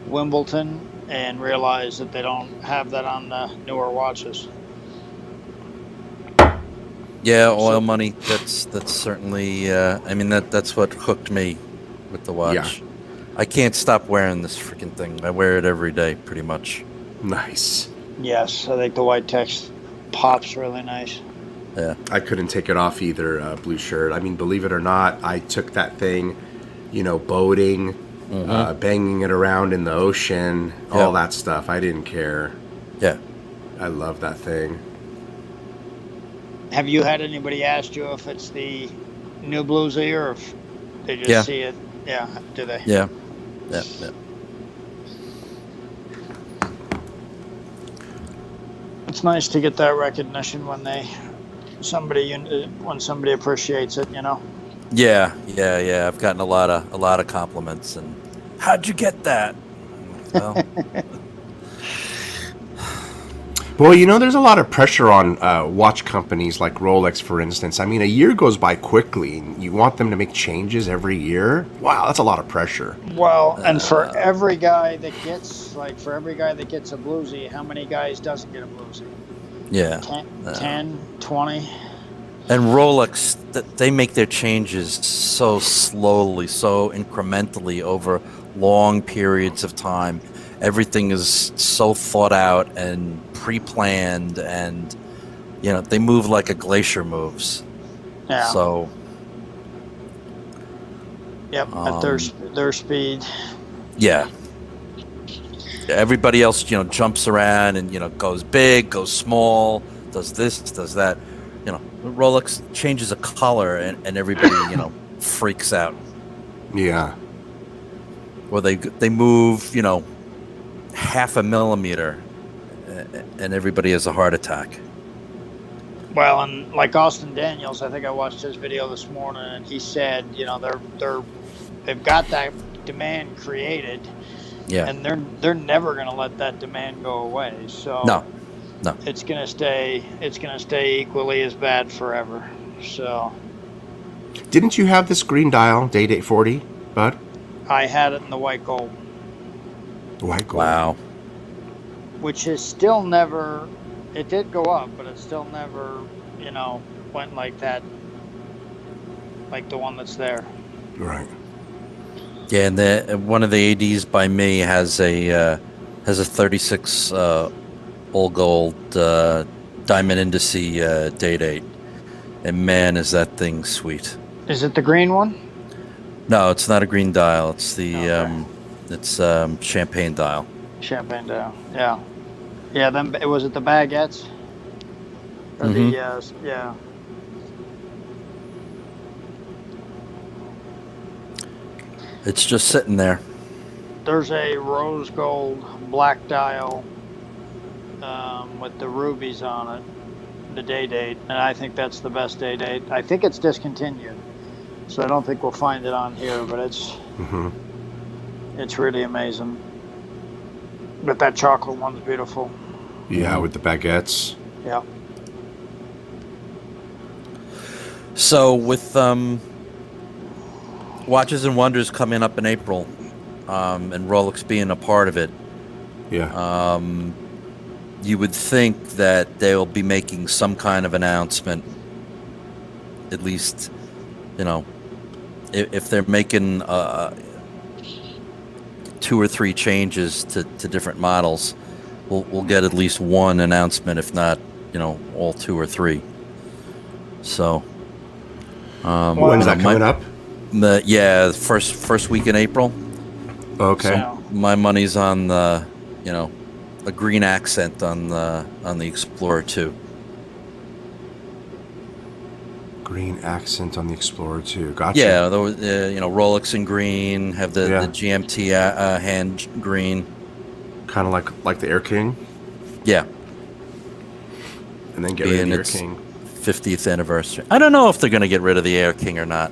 Wimbledon and realized that they don't have that on the newer watches. Yeah, oil money. That's certainly. I mean, that's what hooked me with the watch. Yeah. I can't stop wearing this freaking thing. I wear it every day, pretty much. Nice. Yes, I think the white text pops really nice. Yeah. I couldn't take it off either, Blueshirt. I mean, believe it or not, I took that thing, boating, banging it around in the ocean, all that stuff. I didn't care. Yeah. I love that thing. Have you had anybody ask you if it's the new Bluesy or if they just see it? Yeah, do they? Yeah. It's nice to get that recognition when somebody appreciates it, Yeah. I've gotten a lot of compliments, and how'd you get that? Well, Well, there's a lot of pressure on watch companies like Rolex, for instance. I mean, a year goes by quickly, and you want them to make changes every year. Wow, that's a lot of pressure. Well, and for every guy that gets a Bluesy, how many guys doesn't get a Bluesy? yeah. 10, 20? And Rolex, they make their changes so slowly, so incrementally over long periods of time. Everything is so thought out and pre-planned, and they move like a glacier moves. Yeah. So. Yep, at their speed. Yeah. Everybody else, jumps around and goes big, goes small, does this, does that. Rolex changes a color and everybody freaks out. Yeah. Or they move half a millimeter and everybody has a heart attack. Well, and like Austin Daniels, I think I watched his video this morning, and he said, they've got that demand created, and they're never going to let that demand go away. So no, it's going to stay equally as bad forever. So Didn't you have this green dial, Day 40, bud? I had it in the white gold. White gold. Wow. Which is still never, it did go up, but it still never, went like that, like the one that's there. Right. Yeah, and one of the ADs by me has a 36 all gold diamond indice date, and man, is that thing sweet. Is it the green one? No, it's not a green dial. It's the Okay. it's champagne dial. Champagne dial. Yeah. Yeah, then it was it the baguettes or yeah. It's just sitting there. There's a rose gold black dial with the rubies on it, the day date, and I think that's the best day date. I think it's discontinued, so I don't think we'll find it on here, but it's really amazing. But that chocolate one's beautiful. Yeah, with the baguettes. Yeah. So with Watches and Wonders coming up in April, and Rolex being a part of it, Yeah. you would think that they'll be making some kind of announcement. At least, if they're making 2 or 3 changes to different models, we'll get at least one announcement, if not, all 2 or 3. So, when's that coming up? The first week in April. Okay. So my money's on the, a green accent on the Explorer 2. Green accent on the Explorer 2. Gotcha. Yeah, those, Rolex in green, have the GMT hand green. Kind of like the Air King. Yeah. And then get rid of the Air its King. 50th anniversary. I don't know if they're going to get rid of the Air King or not.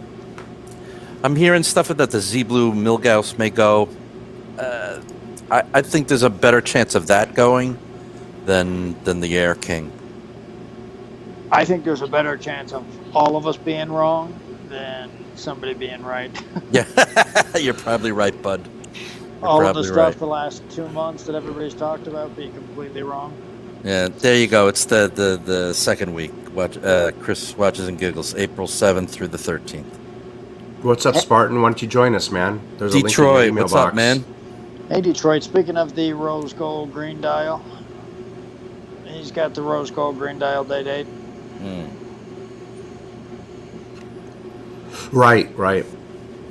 I'm hearing stuff that the Z Blue Milgauss may go. I think there's a better chance of that going than the Air King. I think there's a better chance of all of us being wrong than somebody being right. Yeah, you're probably right, bud. All of the stuff the last 2 months that everybody's talked about being completely wrong. Yeah, there you go. It's the second week. Chris Watches and Giggles, April 7th through the 13th. What's up, Spartan? Why don't you join us, man? There's a Detroit, link in your email what's box. up, man? Hey, Detroit, speaking of the rose gold green dial, he's got the rose gold green dial day date. Right.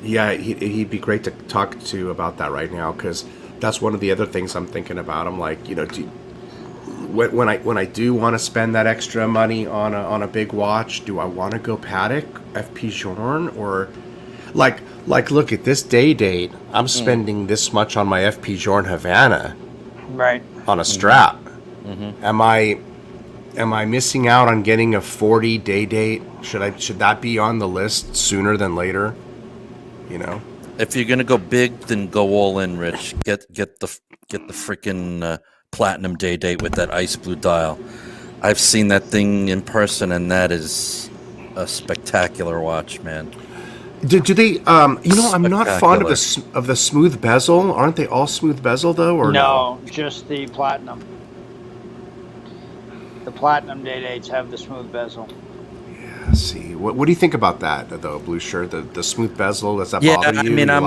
Yeah, he'd be great to talk to about that right now, because that's one of the other things I'm thinking about. I'm like, when I do want to spend that extra money on a big watch, do I want to go Patek, FP Journe, or like look at this day date? I'm spending this much on my FP Journe Havana, Right. on a strap. Am I missing out on getting a 40 day date? Should that be on the list sooner than later? If you're gonna go big, then go all in, Rich. Get the freaking platinum day date with that ice blue dial. I've seen that thing in person, and that is a spectacular watch, man. Do they? I'm not fond of the smooth bezel. Aren't they all smooth bezel though? Or No, just the platinum. The platinum day dates have the smooth bezel. Yeah. See, what do you think about that though, Blueshirt? The smooth bezel, does that bother you? I mean, I'm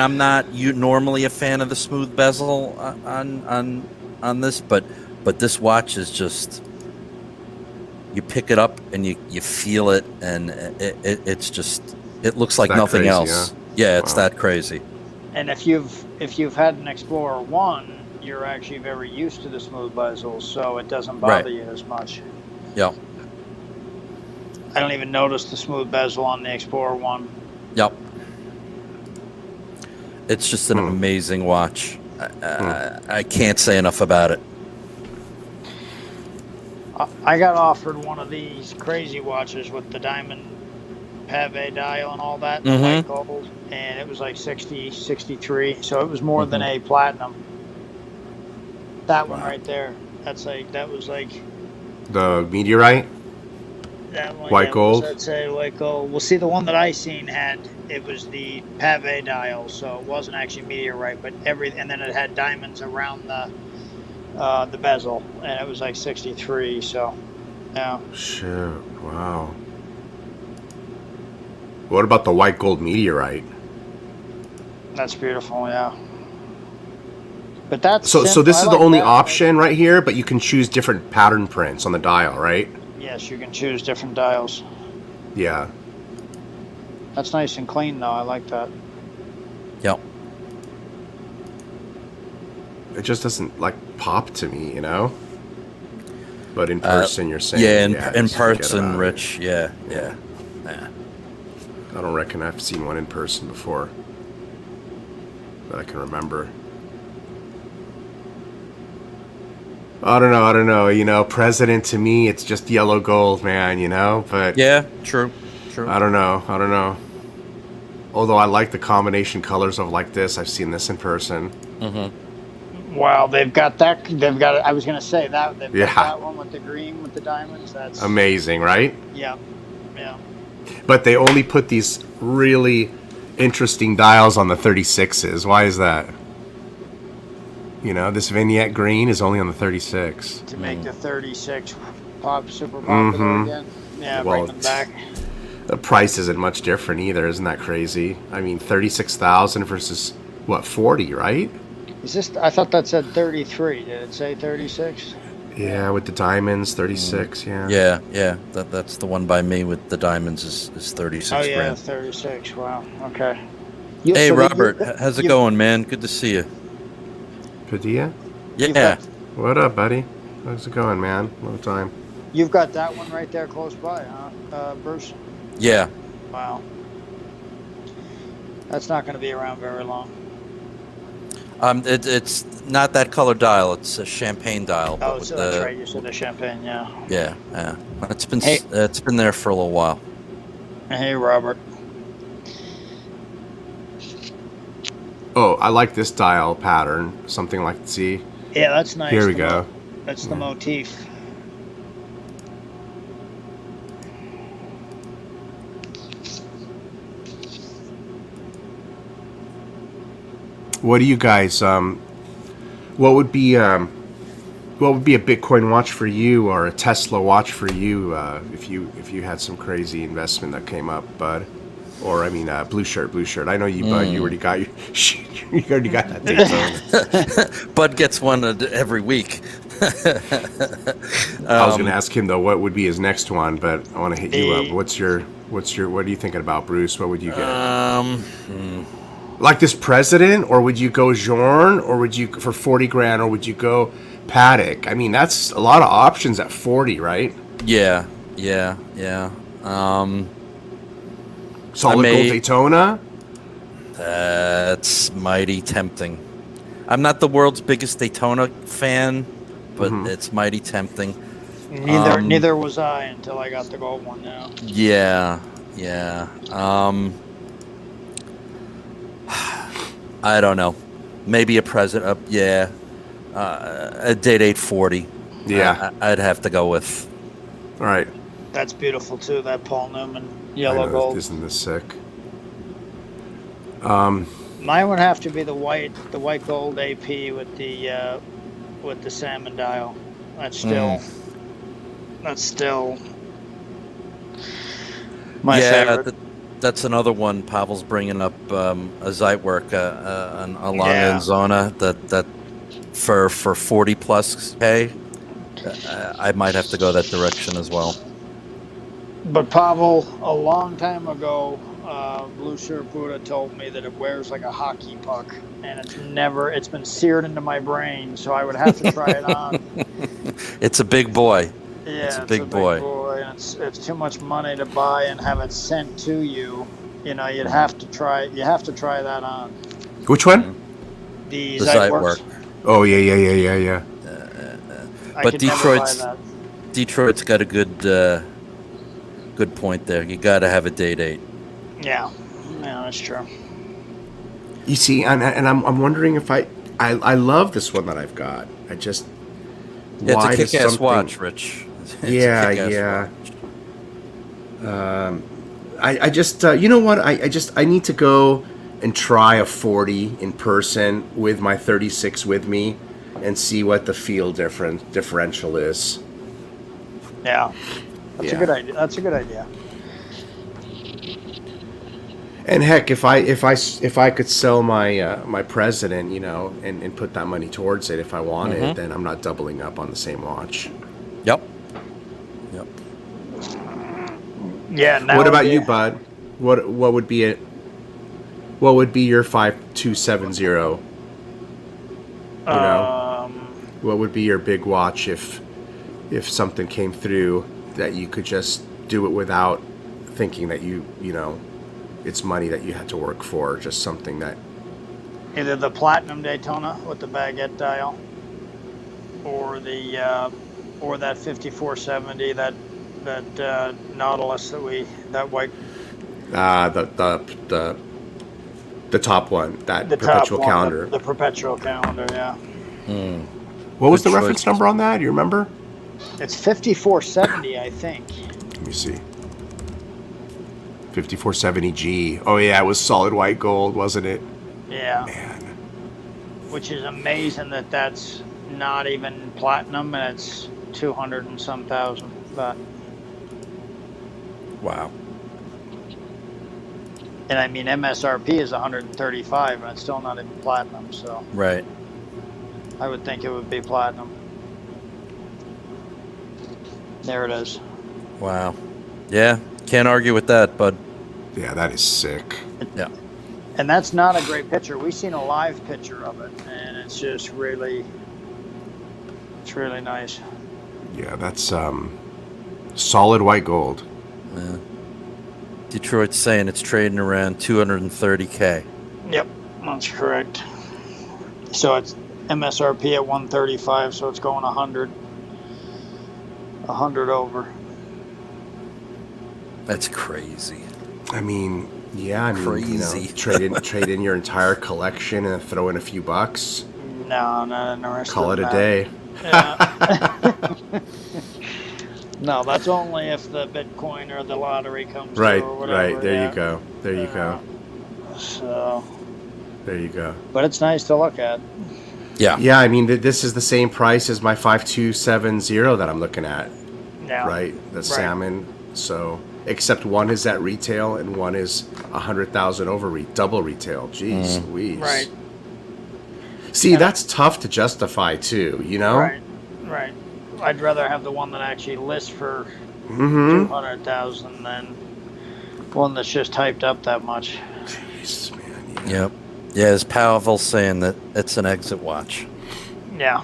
I'm not normally a fan of the smooth bezel on this, but this watch is just, you pick it up and you feel it, and it looks like nothing crazy, else. Yeah, it's Wow. that crazy. And if you've had an Explorer 1, you're actually very used to the smooth bezels, so it doesn't bother you as much. Yep. I don't even notice the smooth bezel on the Explorer 1. Yep. It's just an amazing watch. I can't say enough about it. I got offered one of these crazy watches with the diamond pave dial and all that, the white gold, and it was like 60, 63, so it was more than a platinum. That one right there, that was like the meteorite. that one, White gold? That's a white gold. Well, see, the one that I seen it was the pave dial, so it wasn't actually meteorite, but and then it had diamonds around the bezel, and it was like 63. So, yeah. Sure. Wow. What about the white gold meteorite? That's beautiful. Yeah. But that's So this I is like the only that. option right here, but you can choose different pattern prints on the dial, right? Yes, you can choose different dials. Yeah. That's nice and clean, though. I like that. Yep. it just doesn't like pop to me, you know. But in person, you're saying, Yeah, in just forget person, about it. Rich. Yeah. I don't reckon I've seen one in person before that I can remember. I don't know. You know, president to me, it's just yellow gold, man. You know, but Yeah, true. I don't know. Although I like the combination colors of like this, I've seen this in person. Wow, they've got that. They've got. I was going to say that they've Yeah. got that one with the green with the diamonds. That's Amazing, right? Yeah. But they only put these really interesting dials on the 36s. Why is that? You know, this vignette green is only on the 36. To make the 36 super popular again. Yeah, Well, bring them back. The price isn't much different either. Isn't that crazy? I mean, 36,000 versus what, 40, right? Is this? I thought that said 33. Did it say 36? Yeah, with the diamonds, 36. Yeah. Yeah. That's the one by me with the diamonds is 36 Oh yeah, grand. 36. Wow. Okay. Hey, So Robert, how's it going, man? Good to see you. Padilla? Yeah. What up, buddy? How's it going, man? Long time. You've got that one right there close by, huh, Bruce? Yeah. Wow. That's not going to be around very long. It's not that color dial. It's a champagne dial. Oh, with so that's right. You said the champagne, yeah. Yeah. It's been Hey. it's been there for a little while. Hey, Robert. Oh, I like this dial pattern. Something like, see? Yeah, that's nice. Here we go. That's the motif. What do you guys, what would be a Bitcoin watch for you, or a Tesla watch for you, if you had some crazy investment that came up, bud? Or I mean, Blueshirt. I know you, bud. You already got you already got that Daytona. Bud gets one every week. I was going to ask him though, what would be his next one, but I want to hit you up. What are you thinking about, Bruce? What would you get? Like this president, or would you go Jorn, or would you for 40 grand, or would you go Patek? I mean, that's a lot of options at 40, right? Yeah. Solid gold Daytona. That's mighty tempting. I'm not the world's biggest Daytona fan, but it's mighty tempting. Neither was I until I got the gold one now. Yeah. I don't know. Maybe a president. A date 840. Yeah. I'd have to go with. All right. That's beautiful too. That Paul Newman I yellow know, gold. Isn't this sick? Mine would have to be the white gold AP with the salmon dial. That's still my favorite. That's another one. Pavel's bringing up a Zeitwerk, a Lange Zona that for 40 plus K. I might have to go that direction as well. But Pavel, a long time ago, Blueshirt Buddah told me that it wears like a hockey puck, and it's been seared into my brain, so I would have to try it on. It's a big boy. Yeah, it's a big boy. And it's too much money to buy and have it sent to you. You know, you have to try that on. Which one? The Zeitwerk. Oh yeah. But Detroit's got a good point there. You got to have a date. Yeah, that's true. You see, and I'm wondering if I love this one that I've got. I just it's a kick-ass watch, Rich. Yeah. I just you know what? I need to go and try a 40 in person with my 36 with me and see what the feel differential is. Yeah. That's a good idea. That's a good idea. And heck, if I could sell my my president, you know, and put that money towards it if I wanted, then I'm not doubling up on the same watch. Yep. Yeah. What about you, Bud? What would be it? What would be your 5270? You know, what would be your big watch if something came through that you could just do it without thinking that you know, it's money that you had to work for, just something that... Either the platinum Daytona with the baguette dial, or the or that 5470, that Nautilus that white. The top one, that The perpetual top one, calendar. the perpetual calendar, yeah. What was Good the reference choice. number on that? Do you remember? It's 5470, I think. Let me see. 5470G. Oh yeah, it was solid white gold, wasn't it? Yeah. Man. Which is amazing that's not even platinum, and it's 200 and some thousand. But Wow. and I mean MSRP is 135, and it's still not even platinum. So Right. I would think it would be platinum. There it is. Wow. Yeah. Can't argue with that, bud. Yeah, that is sick. Yeah. And that's not a great picture. We've seen a live picture of it, and it's just really nice. Yeah, that's solid white gold. Yeah. Detroit's saying it's trading around 230K. Yep, that's correct. So it's MSRP at 135, so it's going 100 over. That's crazy. I mean, yeah, Crazy. Trade in your entire collection and throw in a few bucks. No, not interested. Call it in a that. day. Yeah. No, that's only if the Bitcoin or the lottery comes Right, through or whatever. right. There yeah. you go. There you go. So, There you go. but it's nice to look at. Yeah. Yeah, I mean, this is the same price as my 5270 that I'm looking at, Yeah. right? The salmon. So, except one is at retail and one is 100,000 over double retail. Jeez Louise. Right. See, And that's tough to justify too, you know? Right. Right. I'd rather have the one that actually lists for Mm-hmm. 200,000 than one that's just hyped up that much. Jeez, man. Yeah. Yep. Yeah, as Pavel's saying that it's an exit watch. Yeah.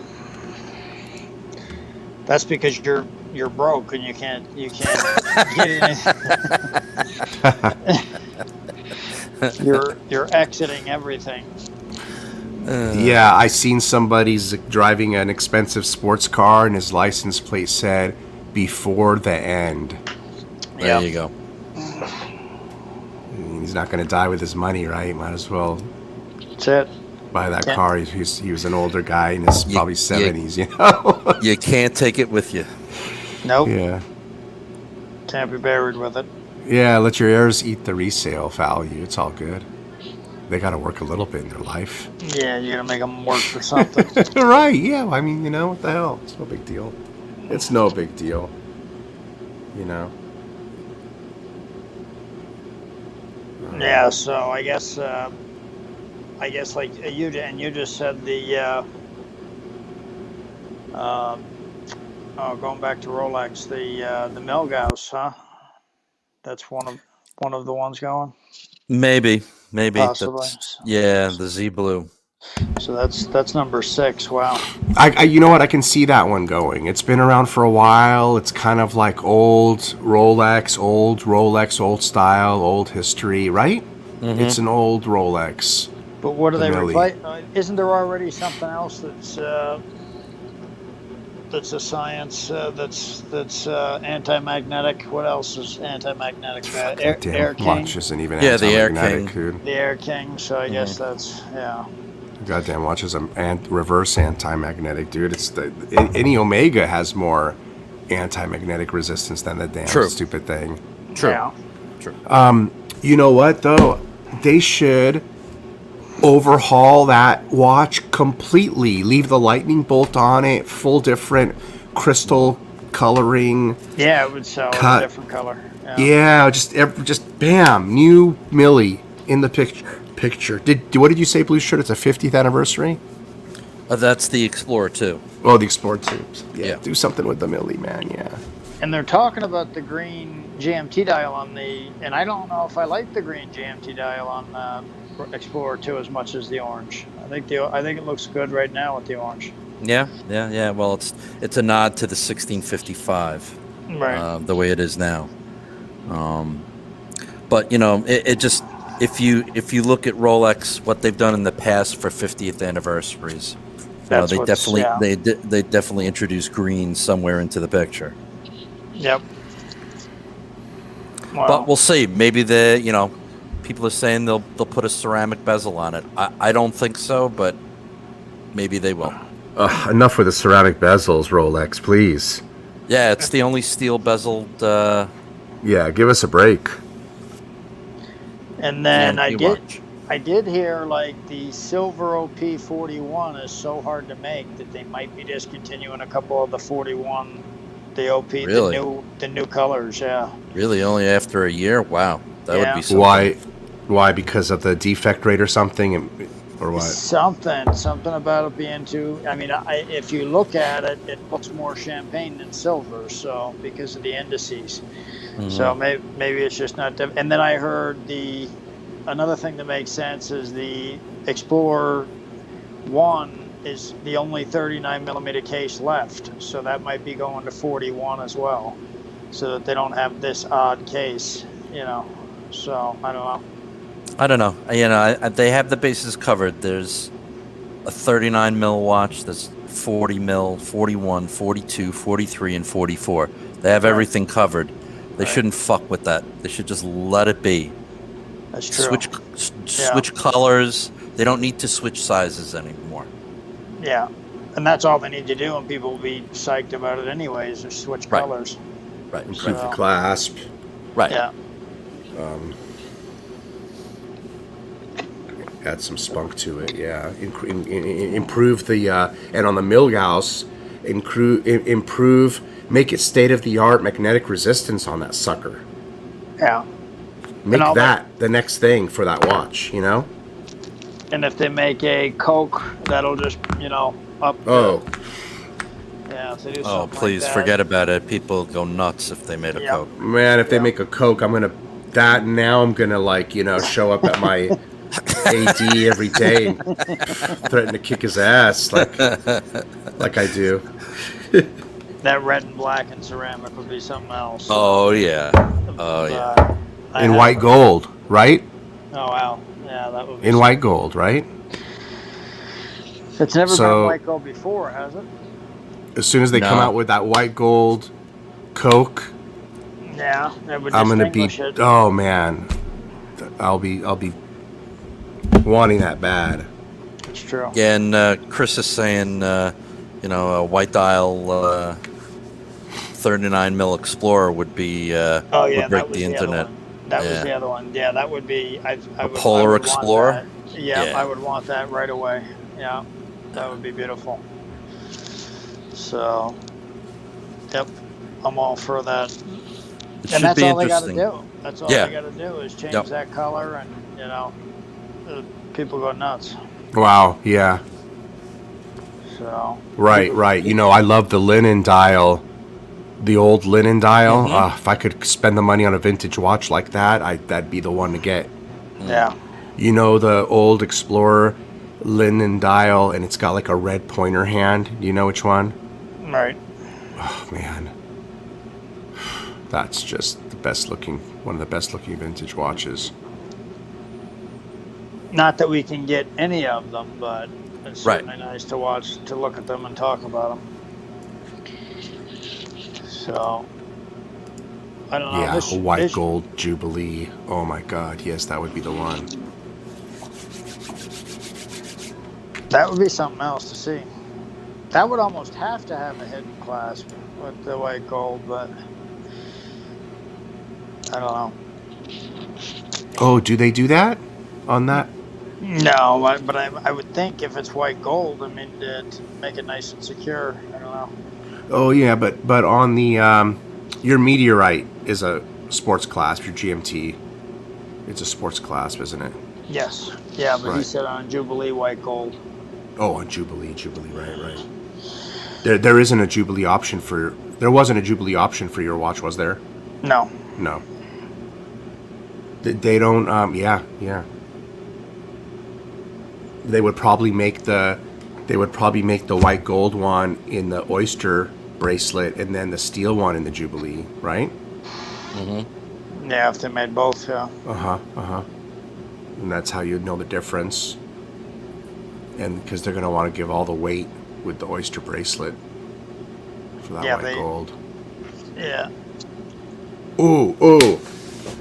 That's because you're broke and you can't get anything. You're exiting everything. Yeah, I seen somebody's driving an expensive sports car and his license plate said "before the end." There Yeah. you go. I mean, he's not going to die with his money, right? Might as well That's it. buy that Yeah. car. He was an older guy in his You- probably you- 70s, you know? You can't take it with you. Nope. Yeah. Can't be buried with it. Yeah, let your heirs eat the resale value. It's all good. They got to work a little bit in their life. Yeah, you're gonna make them work for something. Right, yeah. I mean, you know, what the hell? It's no big deal. It's no big deal. You know? Yeah. So I guess like you just said the going back to Rolex, the Milgauss, huh? That's one of the ones going. Maybe. Possibly. Yeah, the Z Blue. So that's number 6. Wow. I you know what? I can see that one going. It's been around for a while. It's kind of like old Rolex, old style, old history, right? Mm-hmm. It's an old Rolex. But what do The they Millie. replace? Isn't there already something else that's a science that's anti-magnetic? What else is anti-magnetic? Damn, Air King. watch isn't even Yeah, the Air anti-magnetic, King. dude. The Air King. So I guess that's yeah. Goddamn watch is reverse anti-magnetic, dude. It's any Omega has more anti-magnetic resistance than the damn True. stupid thing. True. Yeah. You know what though? They should overhaul that watch completely. Leave the lightning bolt on it, full different crystal coloring. Yeah, it would sell Cut. a different color. Yeah, just bam, new Millie in the picture. What did you say, Blueshirt? It's a 50th anniversary. That's the Explorer 2. Oh, the Explorer 2. Yeah. Do something with the Millie, man. Yeah. And they're talking about the green GMT dial and I don't know if I like the green GMT dial on the Explorer 2 as much as the orange. I think it looks good right now with the orange. Yeah. Well, it's a nod to the 1655, Right. the way it is now. But it just if you look at Rolex, what they've done in the past for 50th anniversaries, That's they definitely introduced green somewhere into the picture. Yep. Wow. But we'll see. Maybe people are saying they'll put a ceramic bezel on it. I don't think so, but maybe they will. Enough with the ceramic bezels, Rolex, please. Yeah, it's the only steel bezeled. Yeah, give us a break. And then I watch. did hear like the silver OP41 is so hard to make that they might be discontinuing a couple of the 41, the OP, Really? the new colors. Yeah. Really, only after a year? Wow, that would be something. Why? Because of the defect rate or something, or what? Something about it being too. I mean, if you look at it, it looks more champagne than silver. So because of the indices, so maybe it's just not. And then I heard another thing that makes sense is the Explorer 1 is the only 39 millimeter case left, so that might be going to 41 as well, so that they don't have this odd case. So I don't know. They have the bases covered. There's a 39 mil watch, there's 40 mil, 41, 42, 43, and 44. They have everything covered. They shouldn't fuck with that. They should just let it be. That's true. Switch colors. They don't need to switch sizes anymore. Yeah, and that's all they need to do, and people will be psyched about it anyways, is switch colors. Right. Improve the clasp. Right. Yeah. Add some spunk to it, yeah. Improve the and on the Milgauss, improve, make it state of the art magnetic resistance on that sucker. Yeah. Make that the next thing for that watch, And if they make a Coke, that'll just up. Oh. Yeah. If they do Oh, something please like that. forget about it. People go nuts if they made a Coke. Man, if they make a Coke, I'm gonna show up at my AD every day and threaten to kick his ass like I do. That red and black and ceramic would be something else. Oh yeah. In white gold, right? Oh wow. Yeah, that would be in white gold, right? It's never been white gold before, has it? As soon as they come out with that white gold Coke, yeah, that would I'm gonna be. it. Oh man, I'll be wanting that bad. It's true. Yeah, and Chris is saying, a white dial 39 mil Explorer would be would break the internet. That was the other one. Yeah, that would be. I would, Polar I would Explorer. Yeah, I would want that right away. Yeah, that would be beautiful. So, yep, I'm all for that. And that's all they got to do. That's all they got to do is change that color, and people go nuts. Wow. Yeah. So. Right. I love the linen dial. The old linen dial. Mm-hmm. If I could spend the money on a vintage watch like that, that'd be the one to get. Yeah. The old Explorer linen dial, and it's got like a red pointer hand. Do you know which one? Right. Oh man, that's just one of the best looking vintage watches. Not that we can get any of them, but it's certainly nice to watch, to look at them and talk about them. So, I don't know. Yeah, a white gold Jubilee. Oh my God, yes, that would be the one. That would be something else to see. That would almost have to have a hidden clasp with the white gold, but I don't know. Oh, do they do that on that? No, but I would think if it's white gold, to make it nice and secure. I don't know. Oh yeah, but on the your Meteorite is a sports clasp. Your GMT, it's a sports clasp, isn't it? Yes. Yeah, but he said on Jubilee white gold. Oh, on Jubilee, right. There isn't a Jubilee option for. There wasn't a Jubilee option for your watch, was there? No. They don't. Yeah. they would probably make the white gold one in the oyster bracelet, and then the steel one in the Jubilee, right? Yeah, if they made both, yeah. And that's how you'd know the difference. And because they're going to want to give all the weight with the oyster bracelet for that white gold. Yeah. Ooh.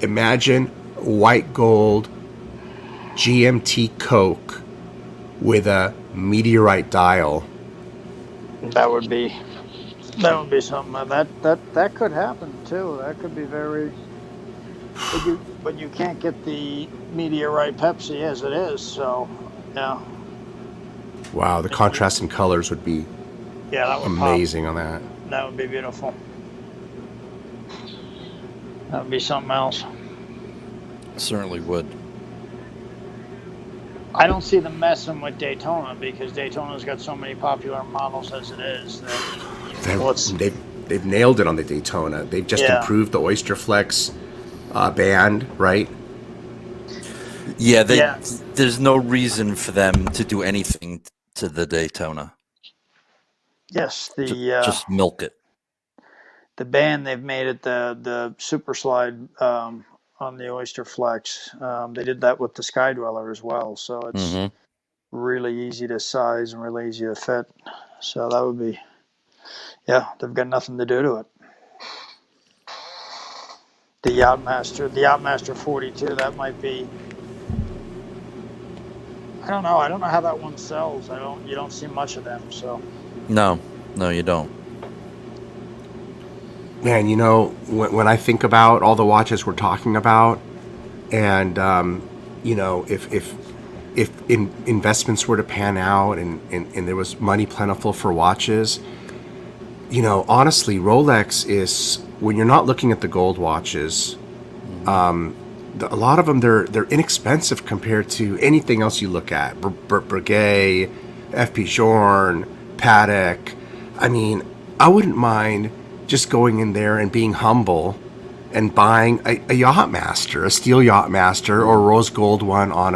Imagine white gold GMT Coke with a meteorite dial. That would be something. That could happen too. That could be very. But you can't get the meteorite Pepsi as it is. So, yeah. Wow, the contrast in colors would be that would amazing on that. That would be beautiful. That would be something else. Certainly would. I don't see them messing with Daytona because Daytona's got so many popular models as it is. They've nailed it on the Daytona. They've just improved the Oyster Flex band, right? Yeah, there's no reason for them to do anything to the Daytona. Yes, just milk it. The band they've made it the Super Slide on the Oyster Flex. They did that with the Sky Dweller as well, so it's really easy to size and really easy to fit. So that would be, they've got nothing to do to it. The Yachtmaster 42, that might be. I don't know how that one sells. You don't see much of them, so. No, you don't. Man, when I think about all the watches we're talking about, and if investments were to pan out and there was money plentiful for watches, honestly, Rolex is, when you're not looking at the gold watches, a lot of them they're inexpensive compared to anything else you look at. Breguet, FP Journe, Patek. I mean, I wouldn't mind just going in there and being humble and buying a Yachtmaster, a steel Yachtmaster, or a rose gold one on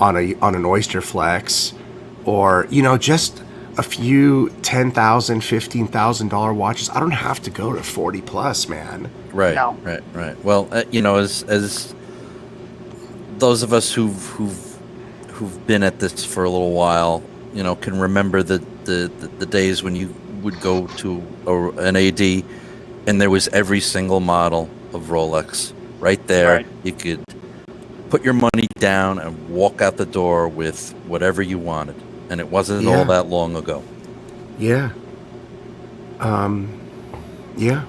an Oyster Flex, or just a few $10,000, $15,000 watches. I don't have to go to 40 plus, man. Right, no. right. Well, as those of us who've been at this for a little while, can remember the days when you would go to an AD and there was every single model of Rolex right there. Right. You could put your money down and walk out the door with whatever you wanted. And it wasn't all that long ago. Yeah. Yeah.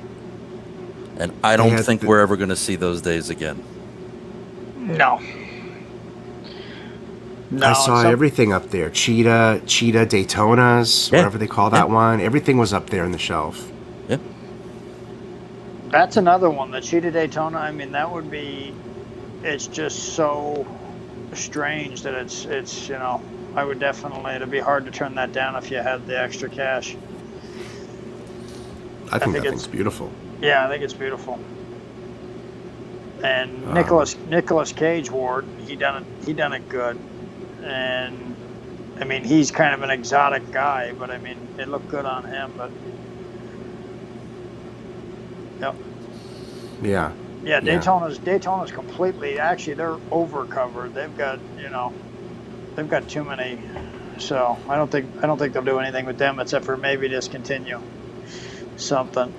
And I don't think we're ever going to see those days again. No. I saw everything up there. Cheetah Daytonas, whatever they call that one. Everything was up there on the shelf. Yeah. That's another one. The Cheetah Daytona, I mean, that would be, it's just so strange that it's I would definitely, it'd be hard to turn that down if you had the extra cash. I think that thing's beautiful. Yeah, I think it's beautiful. And Nicolas Cage wore it. He done it good. And I mean, he's kind of an exotic guy, but I mean, it looked good on him. But yeah, Daytona's completely. Actually, they're overcovered. They've got too many. So I don't think they'll do anything with them except for maybe discontinue something.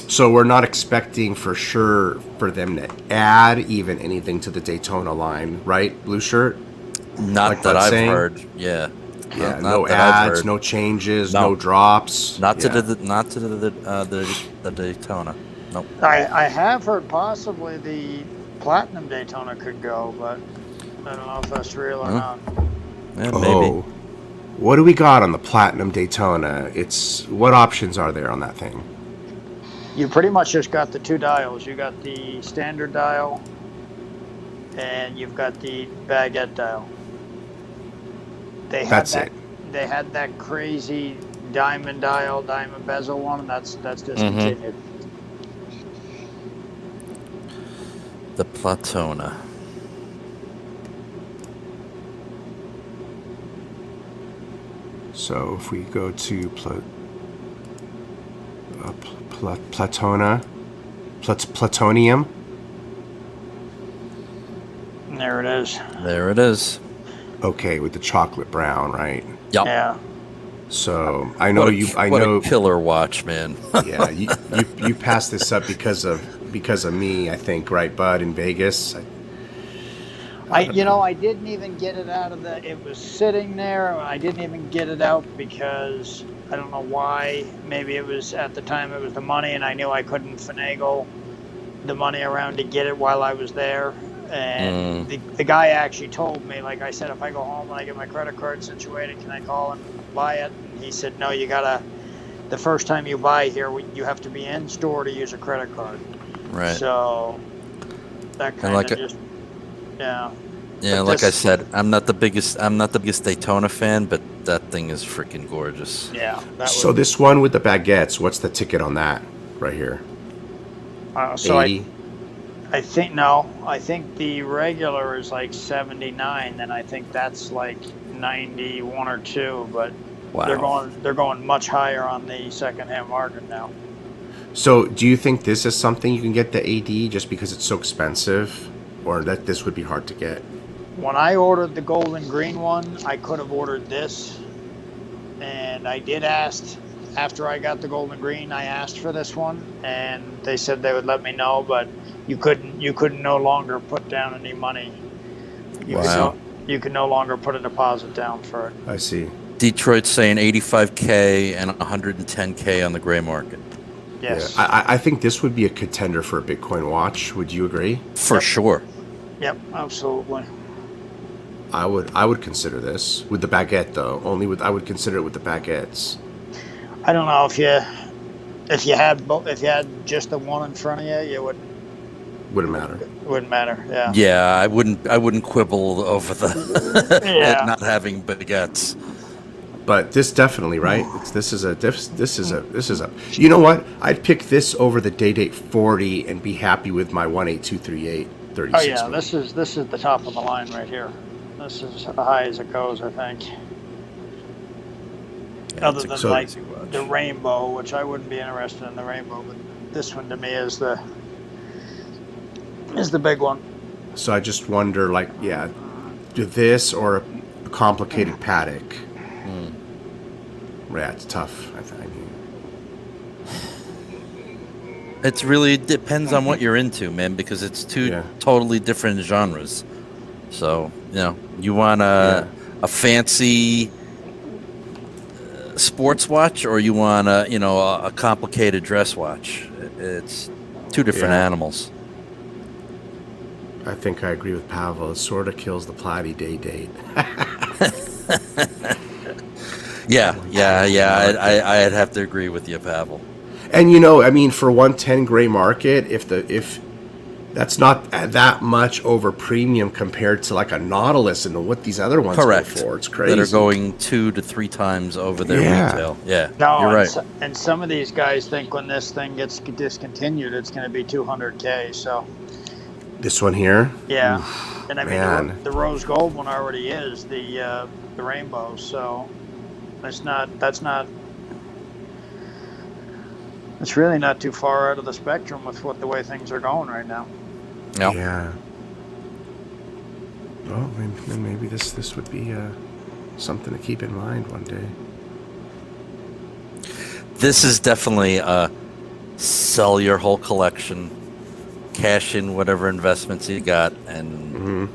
So we're not expecting for sure for them to add even anything to the Daytona line, right, Blueshirt? Not like that I've heard. Yeah. Yeah. No ads, no changes, no drops. Not to the Daytona. Nope. I have heard possibly the Platinum Daytona could go, but I don't know if that's real or not. Yeah, maybe. What do we got on the Platinum Daytona? What options are there on that thing? You pretty much just got the two dials. You got the standard dial, and you've got the baguette dial. They had that crazy diamond dial, diamond bezel one, and that's discontinued. The Platona. So if we go to Platonium. There it is. There it is. Okay, with the chocolate brown, right? Yep. Yeah. So I know you. I what know. a killer watch, man. Yeah, you passed this up because of me. I think, right, Bud, in Vegas. I didn't even get it out of it was sitting there. I didn't even get it out because I don't know why. Maybe it was at the time it was the money, and I knew I couldn't finagle the money around to get it while I was there. And the guy actually told me, like I said, if I go home and I get my credit card situated, can I call and buy it? And he said, no, you gotta. The first time you buy here, you have to be in store to use a credit card. Right. So that kind of just. Yeah. Yeah, but like I said, I'm not the biggest Daytona fan, but that thing is freaking gorgeous. Yeah. So this one with the baguettes, what's the ticket on that right here? So 80? I think the regular is like 79, and I think that's like 91 or 2, but wow. they're going much higher on the secondhand market now. So do you think this is something you can get the AD just because it's so expensive, or that this would be hard to get? When I ordered the golden green one, I could have ordered this, and I did ask after I got the golden green. I asked for this one, and they said they would let me know, but you couldn't no longer put down any money. You could no longer put a deposit down for it. I see. Detroit's saying 85K and 110K on the gray market. Yes. Yeah. I think this would be a contender for a Bitcoin watch. Would you agree? For sure. Yep, absolutely. I would consider this with the baguette though. I would consider it with the baguettes. I don't know if you had just the one in front of you, you wouldn't matter. Wouldn't matter. Yeah. Yeah, I wouldn't quibble over the not having baguettes. But this definitely, right? This is a. You know what? I'd pick this over the Day-Date 40 and be happy with my 18238 36. Oh yeah, this is the top of the line right here. This is as high as it goes, I think. Yeah, other than like the rainbow, which I wouldn't be interested in the rainbow, but this one to me is the big one. So I just wonder, like, do this or a complicated Patek? Yeah, it's tough. I think. It really depends on what you're into, man, because it's two totally different genres. So, you want a fancy sports watch, or you want a complicated dress watch. It's two different animals. I think I agree with Pavel. It sort of kills the platy Day-Date. I'd have to agree with you, Pavel. And for 110 gray market, if that's not that much over premium compared to like a Nautilus and what these other ones go for. It's crazy. That are going 2 to 3 times over their retail. Yeah, no, you're right. And some of these guys think when this thing gets discontinued, it's going to be 200K. So this one here, yeah. And I mean the rose gold one already is the rainbow. So it's really not too far out of the spectrum with the way things are going right now. Yep. Yeah. Well, then maybe this would be something to keep in mind one day. This is definitely sell your whole collection, cash in whatever investments you got, and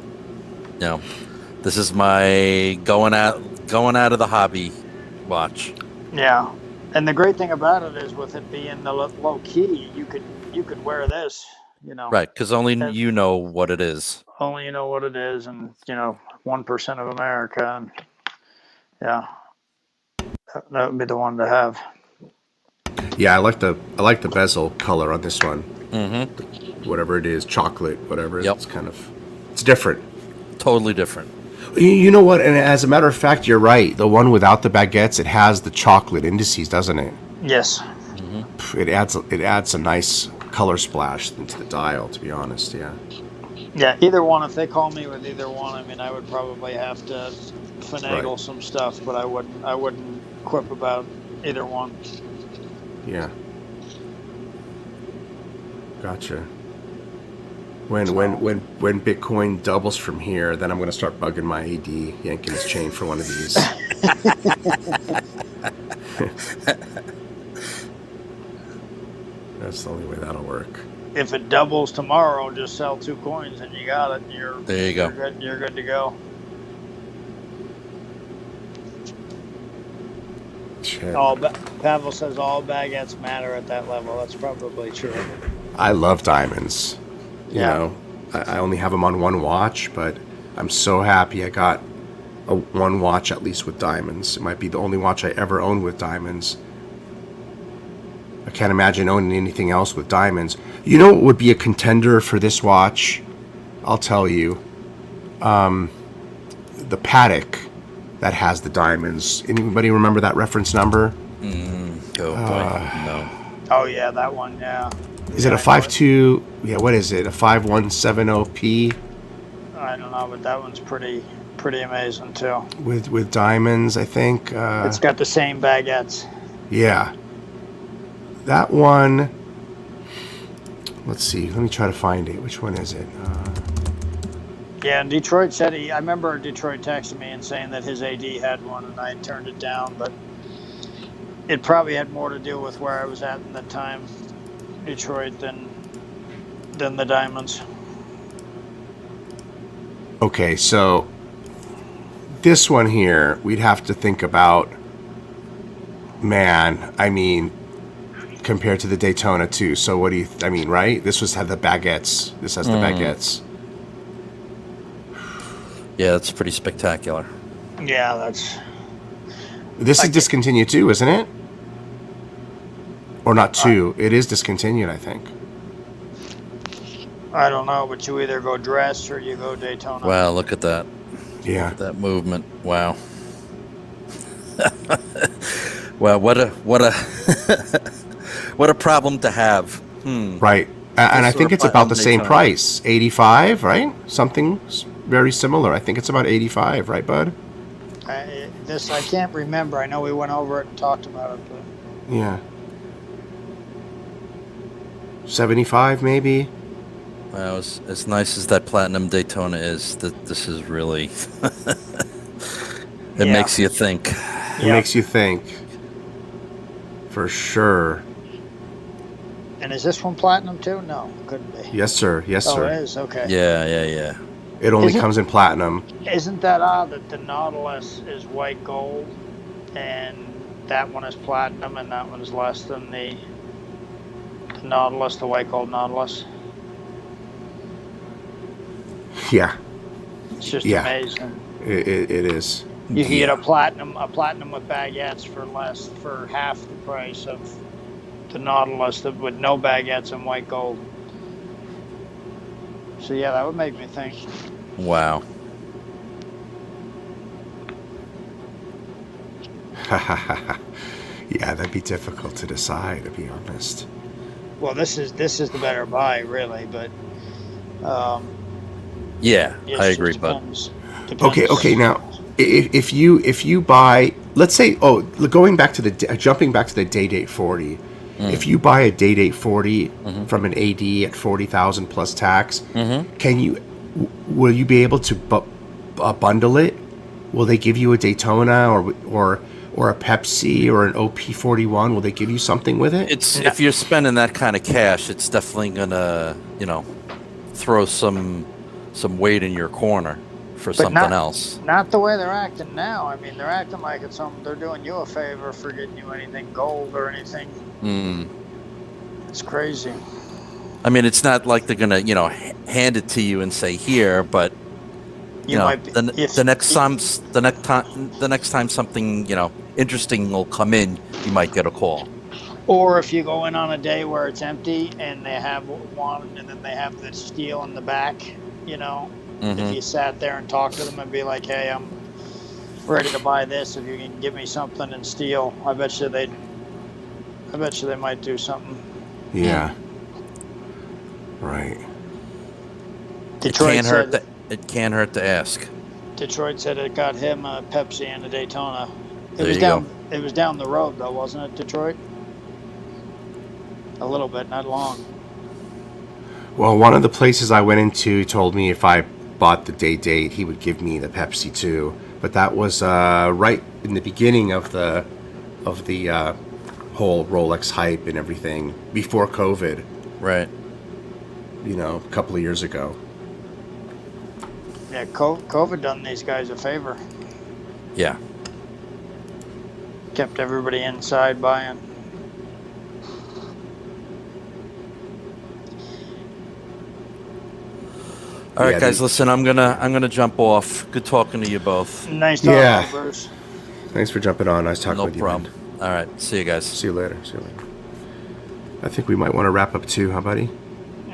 this is my going out of the hobby watch. Yeah. And the great thing about it is, with it being the low key, you could wear this, Right, because only you know what it is. Only you know what it is, and 1% of America, and that would be the one to have. Yeah, I like the bezel color on this one. Mm-hmm. Whatever it is, chocolate, whatever. Yep. It's different. Totally different. You know what? And as a matter of fact, you're right. The one without the baguettes, it has the chocolate indices, doesn't it? Yes. Mm-hmm. It adds a nice color splash into the dial. To be honest, yeah. Yeah, either one. If they call me with either one, I mean, I would probably have to finagle some stuff, but I wouldn't quip about either one. Yeah. Gotcha. When Bitcoin doubles from here, then I'm going to start bugging my AD, yanking his chain for one of these. That's the only way that'll work. If it doubles tomorrow, just sell 2 coins and you got it. There you go. You're good to go. Shit. Pavel says all baguettes matter at that level. That's probably true. I love diamonds. You Yeah. know, I only have them on one watch, but I'm so happy I got one watch at least with diamonds. It might be the only watch I ever owned with diamonds. I can't imagine owning anything else with diamonds. You know what would be a contender for this watch? I'll tell you. The Patek that has the diamonds. Anybody remember that reference number? Oh boy, no. Oh yeah, that one. Yeah. Is it a 5.2? Yeah, what is it? A 5170p I don't know, but that one's pretty amazing too. with diamonds, I think. It's got the same baguettes. Yeah. That one. Let's see. Let me try to find it. Which one is it? Yeah, and Detroit said I remember Detroit texting me and saying that his AD had one, and I turned it down, but it probably had more to do with where I was at in the time, Detroit, than the diamonds. Okay, so this one here, we'd have to think about. Man, I mean, compared to the Daytona too. So what do you? I mean, right? This had the baguettes. This has the baguettes. Yeah, that's pretty spectacular. Yeah, that's. This is discontinued too, isn't it? Or not too? It is discontinued, I think. I don't know, but you either go dress or you go Daytona. Wow, look at that. Yeah. That movement. Wow. Wow, what a what a problem to have. Right. And I think it's about the same price. 85, right? Something very similar. I think it's about 85, right, bud? I can't remember. I know we went over it and talked about it, but Yeah. 75 maybe. Wow, as nice as that platinum Daytona is, this is really it makes you think. It makes you think. For sure. And is this one platinum too? No, couldn't be. Yes, sir. Yes, Oh, sir. it is. Okay. Yeah. It only Is it- comes in platinum. Isn't that odd that the Nautilus is white gold, and that one is platinum, and that one's less than the Nautilus, the white gold Nautilus? Yeah, It's just Yeah. amazing. it is. You can get a platinum with baguettes for half the price of the Nautilus with no baguettes and white gold. So yeah, that would make me think. Wow. Yeah, that'd be difficult to decide, to be honest. Well, this is the better buy, really, but Yeah, it I just agree, bud. depends. Okay. Now, if you buy, let's say, jumping back to the Day-Date 40. If you buy a Day-Date 40 from an AD at 40,000 plus tax, will you be able to bundle it? Will they give you a Daytona or a Pepsi or an OP41? Will they give you something with it? It's if you're spending that kind of cash, it's definitely gonna, throw some weight in your corner for something else. Not the way they're acting now. I mean, they're acting like they're doing you a favor for getting you anything gold or anything. It's crazy. I mean, it's not like they're gonna, hand it to you and say here, but the next time something interesting will come in, you might get a call. Or if you go in on a day where it's empty and they have one, and then they have the steel in the back, if you sat there and talked to them and be like, "Hey, I'm ready to buy this. If you can give me something in steel," I bet you they might do something. Yeah. Right. Detroit It can't hurt to ask. Detroit said it got him a Pepsi and a Daytona. It There was you down. go. It was down the road, though, wasn't it, Detroit? A little bit, not long. Well, one of the places I went into told me if I bought the date, he would give me the Pepsi too. But that was right in the beginning of the whole Rolex hype and everything before COVID. Right. You know, a couple of years ago. Yeah, COVID done these guys a favor. Yeah. Kept everybody inside buying. All right, Yeah, guys. Listen, I'm gonna jump off. Good talking to you both. Nice talking, Yeah. Bruce. Thanks for jumping on. Nice talking No with you. problem. All right. See you guys. See you later. See you later. I think we might want to wrap up too, huh, buddy?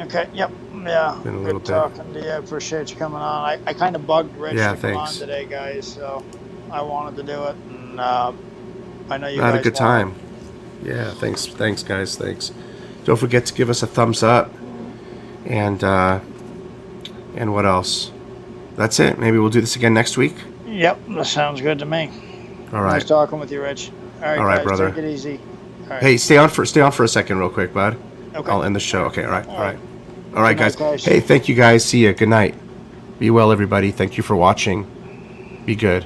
Okay, yep. Yeah, Been a little good bit. talking to you. I appreciate you coming on. I kind of bugged Rich Yeah, to come on thanks. today, guys, so I wanted to do it. And I know you I had guys a good time. Yeah, thanks, guys. Thanks. Don't forget to give us a thumbs up. And what else? That's it. Maybe we'll do this again next week. Yep, that sounds good to me. All right. Nice talking with you, Rich. All All right, guys, brother. take it easy. All right. Hey, stay on for a second, real quick, bud. Okay. I'll end the show. Okay. All right. All All right. right. All right, Good night, guys. guys. Hey, thank you, guys. See ya. Good night. Be well, everybody. Thank you for watching. Be good.